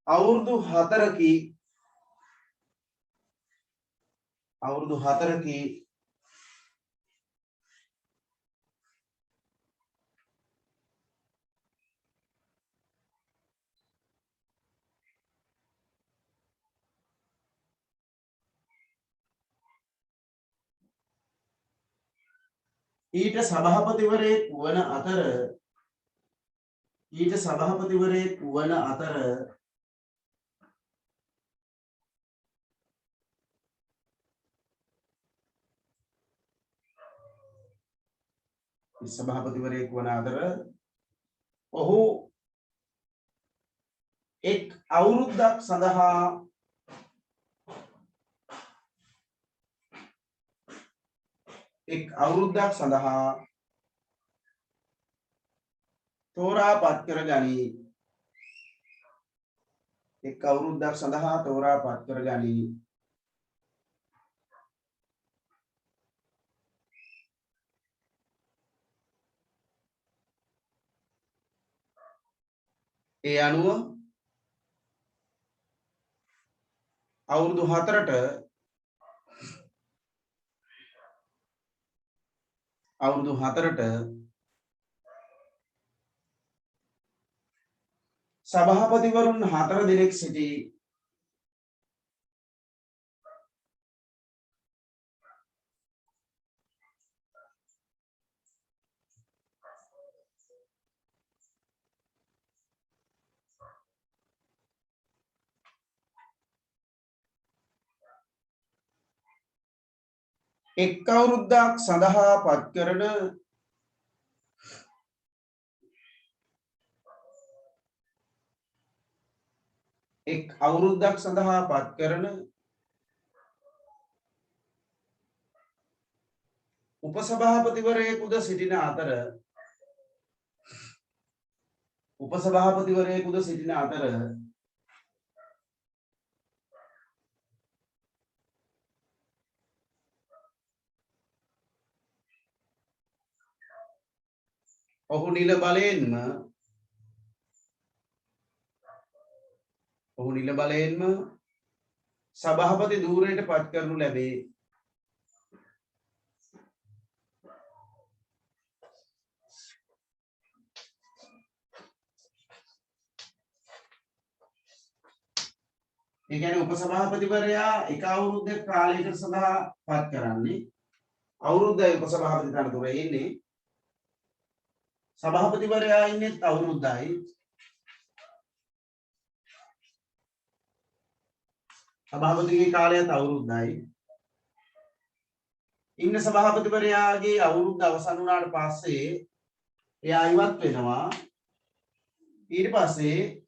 Speaker 1: අවුරුදු 4කි ඊට සභාපතිවරයෙක් වන අතර ඔහු එක් අවුරුද්දක් සඳහා තෝරාපත් කර ගනී. ඒ අනුව අවුරුදු 4ට සභාපතිවරුන් 4 දෙනෙක් සිටි එක් අවුරුද්දක් සඳහා පත්කරන උපසභාපතිවරයෙකුද සිටින අතර ඔහු නිල බලයෙන්ම සභාපති ධූරයට පත් කරනු ලැබේ. ඒ කියන්නේ උපසභාපතිවරයා එක අවුරුද්දක කාලයකට සඳහා පත් කරන්නේ. අවුරුද්දයි උපසභාපති තනතුරේ ඉන්නේ. සභාපතිවරයා ඉන්නේ අවුරුද්දයි. සභාපතිගේ කාලයත් අවුරුද්දයි. ඉන්න සභාපතිවරයාගේ අවුරුද්ද අවසන් වුණාට පස්සේ එයා ඉවත් වෙනවා. ඊට පස්සේ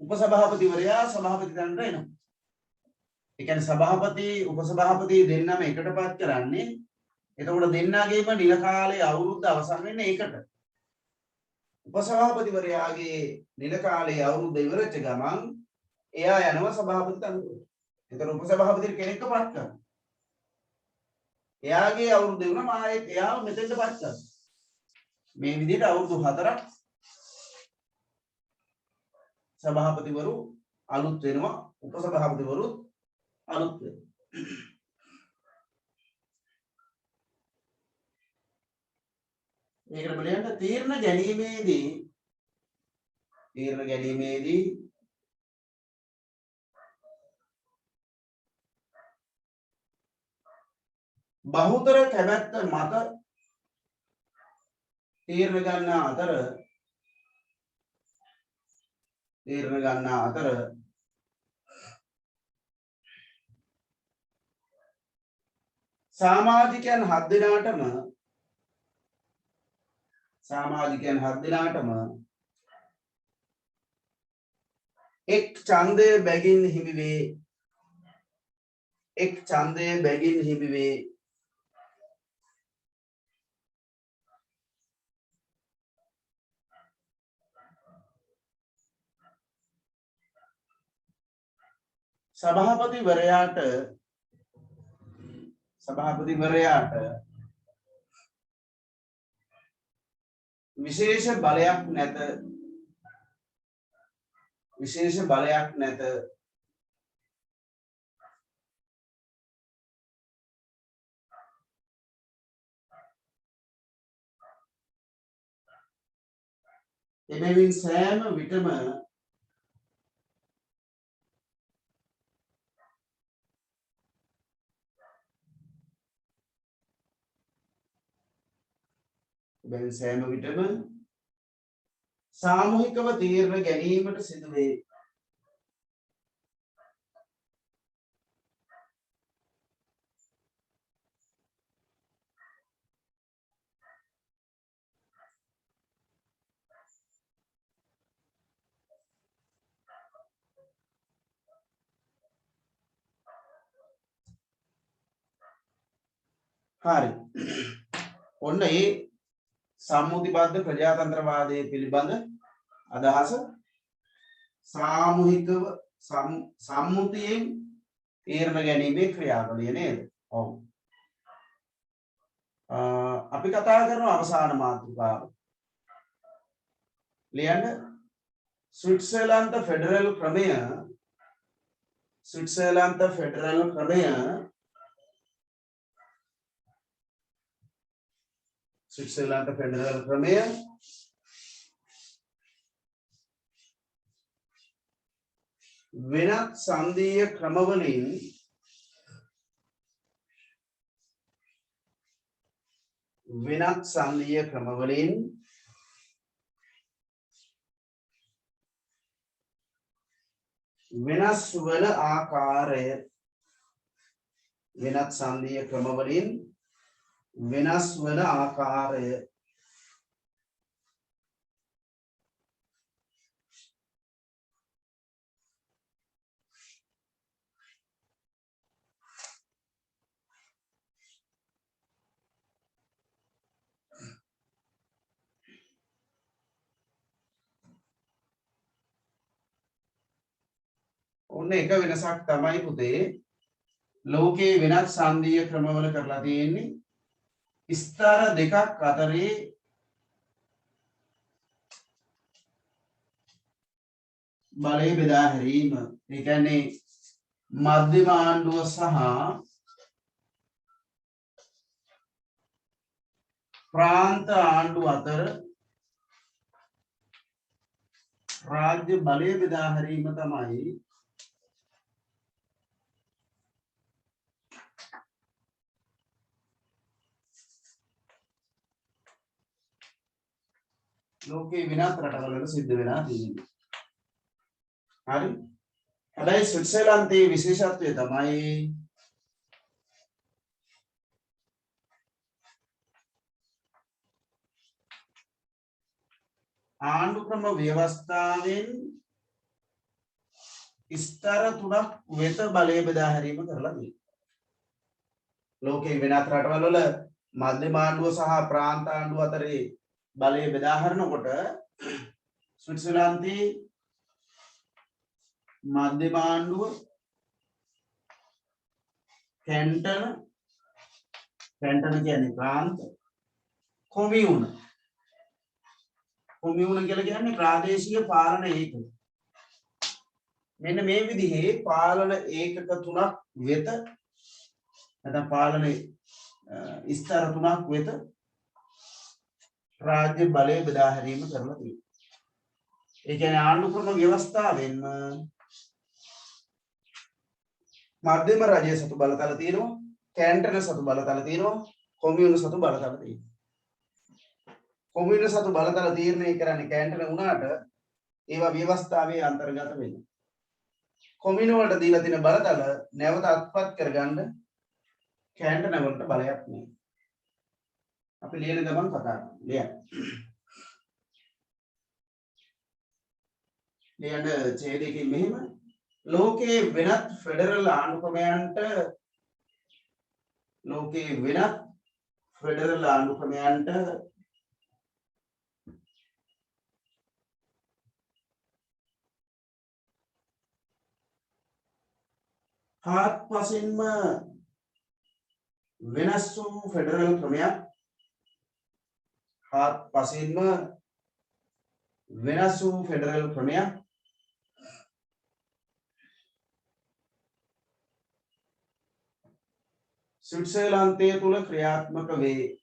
Speaker 1: උපසභාපතිවරයා සභාපති තැනට එනවා. ඒ කියන්නේ සභාපති උපසභාපති දෙන්නම එකටපත් කරන්නේ. එතකොට දෙන්නාගේම නිල කාලයේ අවුරුද්ද අවසන් වෙන්නේ ඒකට. උපසභාපතිවරයාගේ නිල කාලයේ අවුරුද්ද ඉවරච්ච ගමන් එයා යනවා සභාපති තනතුරට. එතන උපසභාපති කෙනෙක්ව පත් කරනවා. එයාගේ අවුරුද්ද වුණාම ආයෙත් එයාව මෙතෙන්ට පත් කරනවා. මේ විදිහට අවුරුදු 4ක් සභාපතිවරු අලුත් වෙනවා. උපසභාපතිවරු අලුත් වෙනවා. මේකට බලන්න තීරණ ගැනීමේදී බහුතර කැමැත්ත මත තීරණ ගන්නා අතර සමාජිකයන් 7 දෙනාටම එක් ඡන්දය බැගින් හිමි වේ. සභාපතිවරයාට විශේෂ බලයක් නැත එබැවින් සෑම විටම සාමූහිකව තීරණ ගැනීමට සිදු වේ. හරි. ඔන්න ඒ සම්මුතිබද්ධ ප්‍රජාතන්ත්‍රවාදයේ පිළිබඳ අදහස සාමූහිකව සම්මුතියෙන් තීරණ ගැනීමේ ක්‍රියාවලිය නේද? ඔව්. අපි කතා කරන අවසාන මාතෘකාව. ලියන්න ස්විට්සර්ලන්ත ෆෙඩරල් ක්‍රමය වෙනත් සංදීය ක්‍රමවලින් වෙනස් වන ආකාරය ඔන්න එක වෙනසක් තමයි පුතේ ලෝකයේ වෙනත් සංදීය ක්‍රමවල කරලා තියෙන්නේ ස්තර දෙකක් අතරේ බලය බෙදා හැරීම. ඒ කියන්නේ මධ්‍යම ආණ්ඩුව සහ ප්‍රාන්ත ආණ්ඩුව අතර රාජ්‍ය බලය බෙදා හැරීම තමයි ලෝකේ වෙනත් රටවල සිද්ධ වෙලා තියෙන්නේ. හරි. හැබැයි ස්විට්සර්ලන්තයේ විශේෂත්වය තමයි ආණ්ඩු ක්‍රම ව්‍යවස්ථාවෙන් ස්තර තුනක් වෙත බලය බෙදා හැරීම කරලා තියෙනවා. ලෝකේ වෙනත් රටවල වල මධ්‍යම ආණ්ඩුව සහ ප්‍රාන්ත ආණ්ඩුව අතරේ බලය බෙදා හරිනකොට ස්විට්සර්ලන්තයේ මධ්‍යම ආණ්ඩුව කැන්ටන කියන්නේ ප්‍රාන්ත කොමියුන කියලා කියන්නේ ප්‍රාදේශීය පාලන ඒකක. මෙන්න මේ විදිහේ පාලන ඒකක තුනක් වෙත නැත්නම් පාලන ස්තර තුනක් වෙත රාජ්‍ය බලය බෙදා හැරීම කරලා තියෙනවා. ඒ කියන්නේ ආණ්ඩු ක්‍රම ව්‍යවස්ථාවෙන්ම මධ්‍යම රජය සතු බලතල තියෙනවා, කැන්ටන සතු බලතල තියෙනවා, කොමියුන සතු බලතල තියෙනවා. කොමියුන සතු බලතල තීරණය කරන්නේ කැන්ටන වුණාට ඒවා ව්‍යවස්ථාවේ අන්තර්ගත වෙනවා. කොමියුන වලට දීලා තියෙන බලතල නැවත අත්පත් කරගන්න කැන්ටන වලට බලයක් නැහැ. අපි ලියන ගමන් කතා කරමු. ලියන්න ඡේදයකින් මෙහෙම ලෝකයේ වෙනත් ෆෙඩරල් ආණ්ඩුක්‍රමයන්ට හාත්පසින්ම වෙනස් වූ ෆෙඩරල් ක්‍රමයක් හාත්පසින්ම වෙනස් වූ ෆෙඩරල් ක්‍රමයක් ස්විට්සර්ලන්තය තුළ ක්‍රියාත්මක වේ.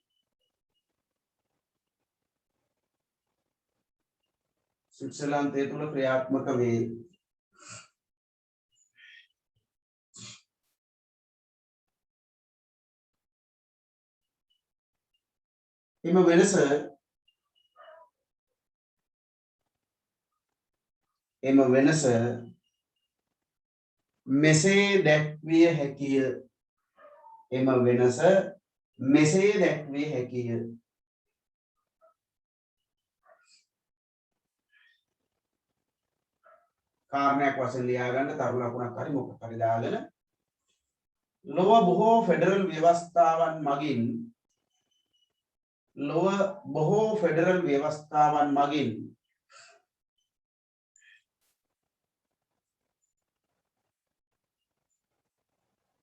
Speaker 1: ස්විට්සර්ලන්තය තුළ ක්‍රියාත්මක වේ. එම වෙනස මෙසේ දැක්විය හැකිය. එම වෙනස මෙසේ දැක්විය හැකිය. කාරණයක් වශයෙන් ලියා ගන්න තරු ලකුණක් හරි මොකක් හරි දාගෙන ලොව බොහෝ ෆෙඩරල් ව්‍යවස්ථාවන් මගින්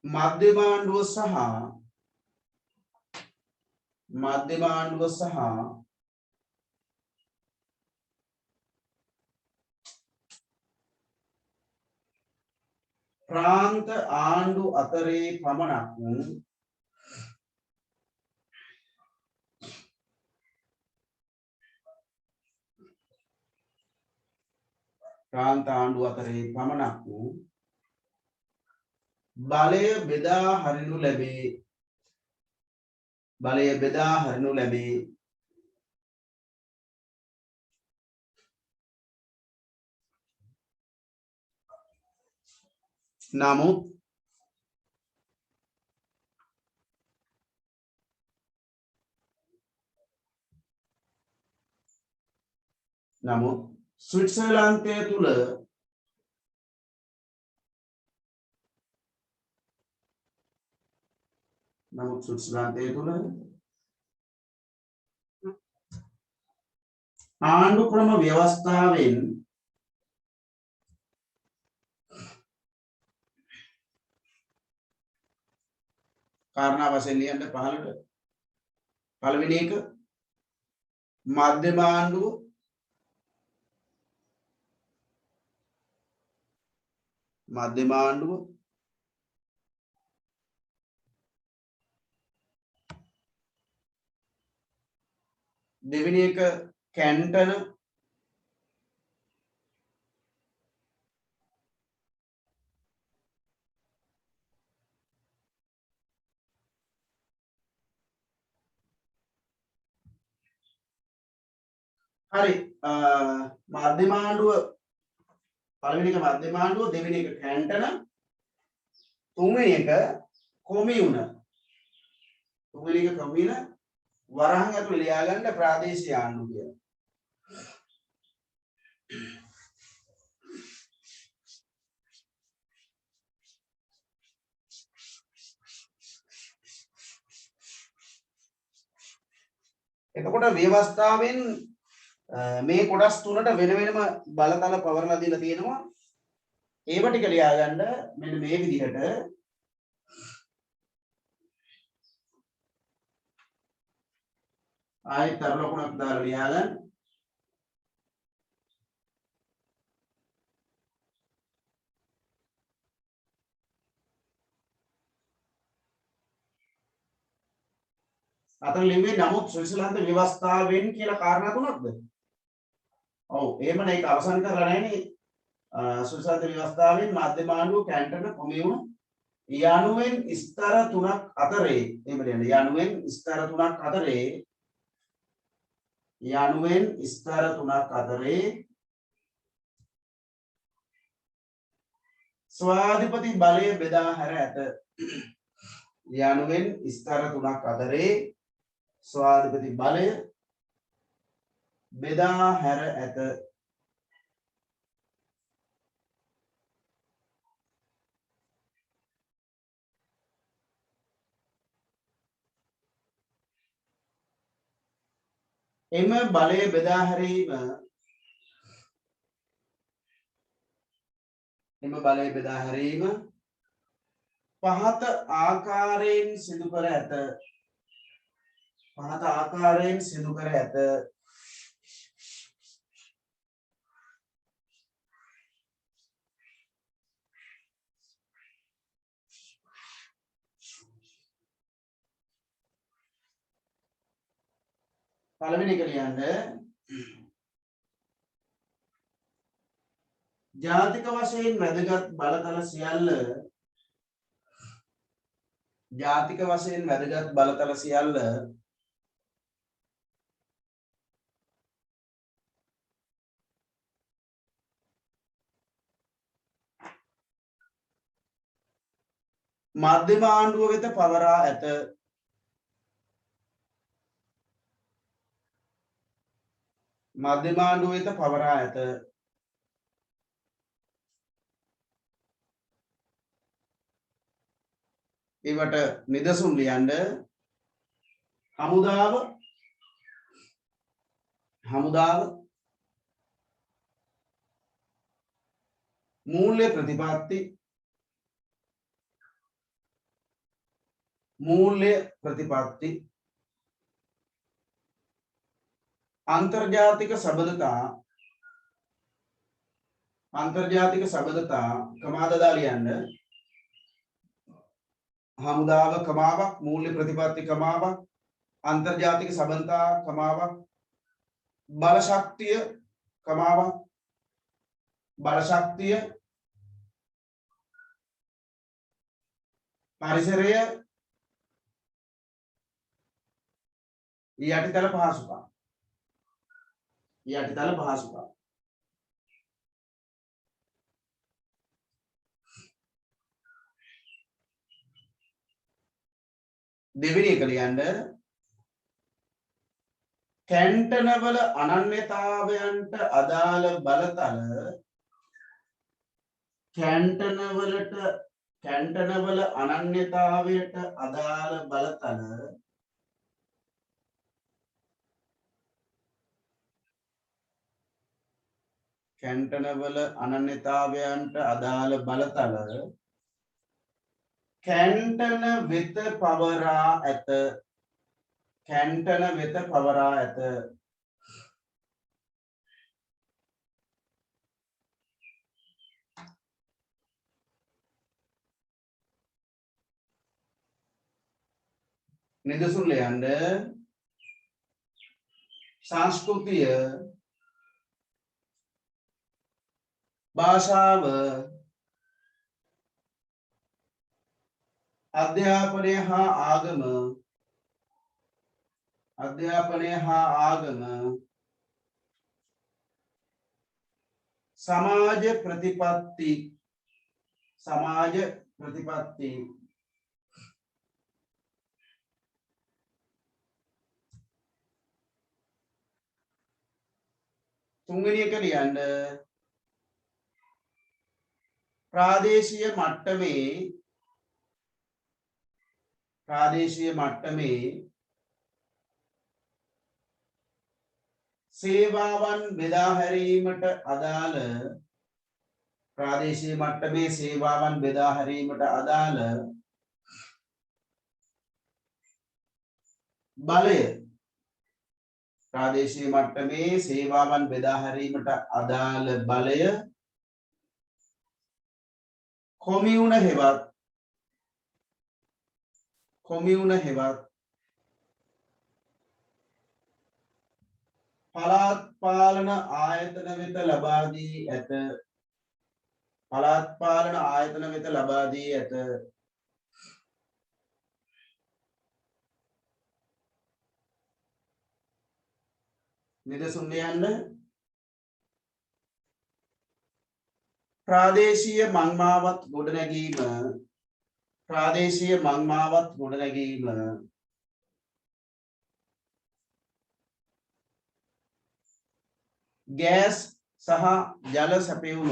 Speaker 1: මධ්‍යම ආණ්ඩුව සහ ප්‍රාන්ත ආණ්ඩු අතරේ පමණක් බලය බෙදා හරිනු ලැබේ. නමුත් ස්විට්සර්ලන්තය තුළ ආණ්ඩු ක්‍රම ව්‍යවස්ථාවෙන් කාරණා වශයෙන් ලියන්න පහළට පළවෙනි එක මධ්‍යම ආණ්ඩුව දෙවෙනි එක කැන්ටන හරි මධ්‍යම ආණ්ඩුව පළවෙනි එක මධ්‍යම ආණ්ඩුව දෙවෙනි එක කැන්ටන තුන්වෙනි එක කොමියුන වරහන් ඇතුළේ ලියා ගන්න ප්‍රාදේශීය ආණ්ඩුව කියලා. එතකොට ව්‍යවස්ථාවෙන් මේ කොටස් තුනට වෙන වෙනම බලතල පවරලා දීලා තියෙනවා. ඒව ටික ලියා ගන්න මෙන්න මේ විදිහට ආයෙත් තරු ලකුණක් දාලා ලියා ගන්න. අතන ලිව්වේ නමුත් ස්විට්සර්ලන්ත ව්‍යවස්ථාවෙන් කියලා කාරණා තුනක්ද? ඔව් එහෙමනේ ඒක අවසන් කරලා නැහැනේ. ස්විට්සර්ලන්ත ව්‍යවස්ථාවෙන් මධ්‍යම ආණ්ඩුව කැන්ටන කොමියුන යනුවෙන් ස්තර තුනක් අතරේ එහෙම කියන්නේ යනුවෙන් ස්තර තුනක් අතරේ ස්වාධිපති බලය බෙදා හැර ඇත. යනුවෙන් ස්තර තුනක් අතරේ ස්වාධිපති බලය බෙදා හැර ඇත. එම බලය බෙදා හැරීම පහත ආකාරයෙන් සිදු කර ඇත. පහත ආකාරයෙන් සිදු කර ඇත. පළවෙනි එක ලියන්න. ජාතික වශයෙන් වැදගත් බලතල සියල්ල ජාතික වශයෙන් වැදගත් බලතල සියල්ල මධ්‍යම ආණ්ඩුව වෙත පවරා ඇත. මධ්‍යම ආණ්ඩුව වෙත පවරා ඇත. ඒවට නිදසුන් ලියන්න. හමුදාව මූල්‍ය ප්‍රතිපත්ති අන්තර්ජාතික සබඳතා කමාදදා ලියන්න. හමුදාව කමාවක්, මූල්‍ය ප්‍රතිපත්ති කමාවක්, අන්තර්ජාතික සබඳතා කමාවක්, බලශක්තිය කමාවක්, බලශක්තිය පරිසරය යටිතල පහසුකම්. දෙවෙනි එක ලියන්න. කැන්ටනවල අනන්‍යතාවයන්ට අදාළ බලතල කැන්ටනවල අනන්‍යතාවයට අදාළ බලතල කැන්ටනවල අනන්‍යතාවයන්ට අදාළ බලතල කැන්ටන වෙත පවරා ඇත. කැන්ටන වෙත පවරා ඇත. නිදසුන් ලියන්න. සංස්කෘතිය, භාෂාව, අධ්‍යාපනය හා ආගම සමාජ ප්‍රතිපත්ති තුන්වෙනි එක ලියන්න. ප්‍රාදේශීය මට්ටමේ සේවාවන් බෙදා හැරීමට අදාළ බලය ප්‍රාදේශීය මට්ටමේ සේවාවන් බෙදා හැරීමට අදාළ බලය කොමියුන හෙවත් පළාත් පාලන ආයතන වෙත ලබා දී ඇත. නිදසුන් ලියන්න. ප්‍රාදේශීය මංමාවත් ගොඩනැගීම ගෑස් සහ ජල සැපයුම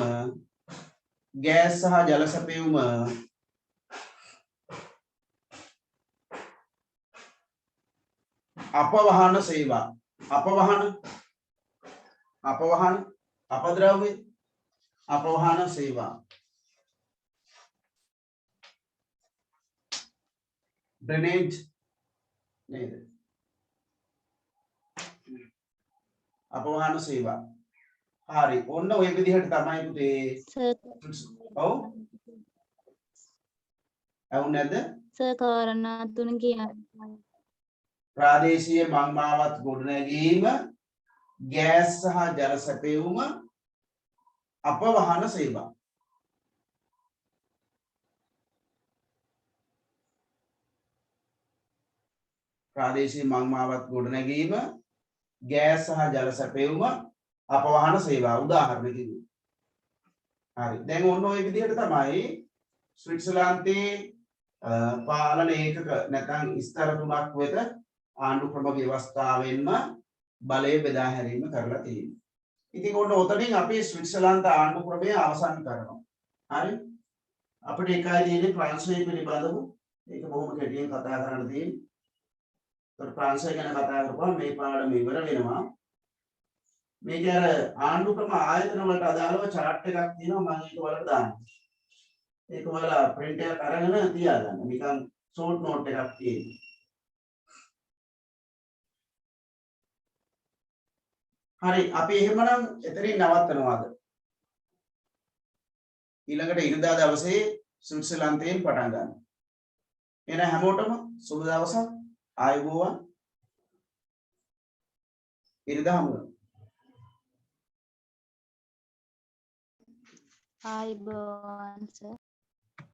Speaker 1: අපවහන සේවා අපද්‍රව්‍ය අපවහන සේවා ඩ්‍රේනේජ් නේද? අපවහන සේවා. හරි. ඔන්න ඔය විදිහට තමයි පුතේ. ඔව්. ඇහුන්නේ නැද්ද?
Speaker 2: සර් කාරණා තුන කියන්නේ.
Speaker 1: ප්‍රාදේශීය මංමාවත් ගොඩනැගීම, ගෑස් සහ ජල සැපයුම, අපවහන සේවා. ප්‍රාදේශීය මංමාවත් ගොඩනැගීම, ගෑස් සහ ජල සැපයුම, අපවහන සේවා උදාහරණ කිව්වේ. හරි. දැන් ඔන්න ඔය විදිහට තමයි ස්විට්සර්ලන්තයේ පාලන ඒකක නැත්නම් ස්තර තුනක් වෙත ආණ්ඩු ක්‍රම ව්‍යවස්ථාවෙන්ම බලය බෙදා හැරීම කරලා තියෙනවා. ඉතින් ඔන්න ඔතනින් අපි ස්විට්සර්ලන්ත ආණ්ඩු ක්‍රමය අවසන් කරනවා. හරි? අපිට එකයි තියෙන්නේ ප්‍රංශය පිළිබඳව. ඒක බොහොම කෙටියෙන් කතා කරන්න තියෙන්නේ. ඒත් ප්‍රංශය ගැන කතා කරපුවම මේ පාඩම ඉවර වෙනවා. මේක අර ආණ්ඩු ක්‍රම ආයතන වලට අදාළව chart එකක් තියෙනවා මම ඒක වලට දානවා. ඒක ඔයාලා print එකක් අරගෙන තියාගන්න. නිකන් short note එකක් තියෙනවා. හරි අපි එහෙමනම් එතනින් නවත්තනවාද? ඊළඟට ඉරිදා දවසේ ස්විට්සර්ලන්තයෙන් පටන් ගන්න. එහෙනම් හැමෝටම සුබ දවසක්. ආයුබෝවන්. ඉරිදා හමු.
Speaker 2: ආයුබෝවන් සර්.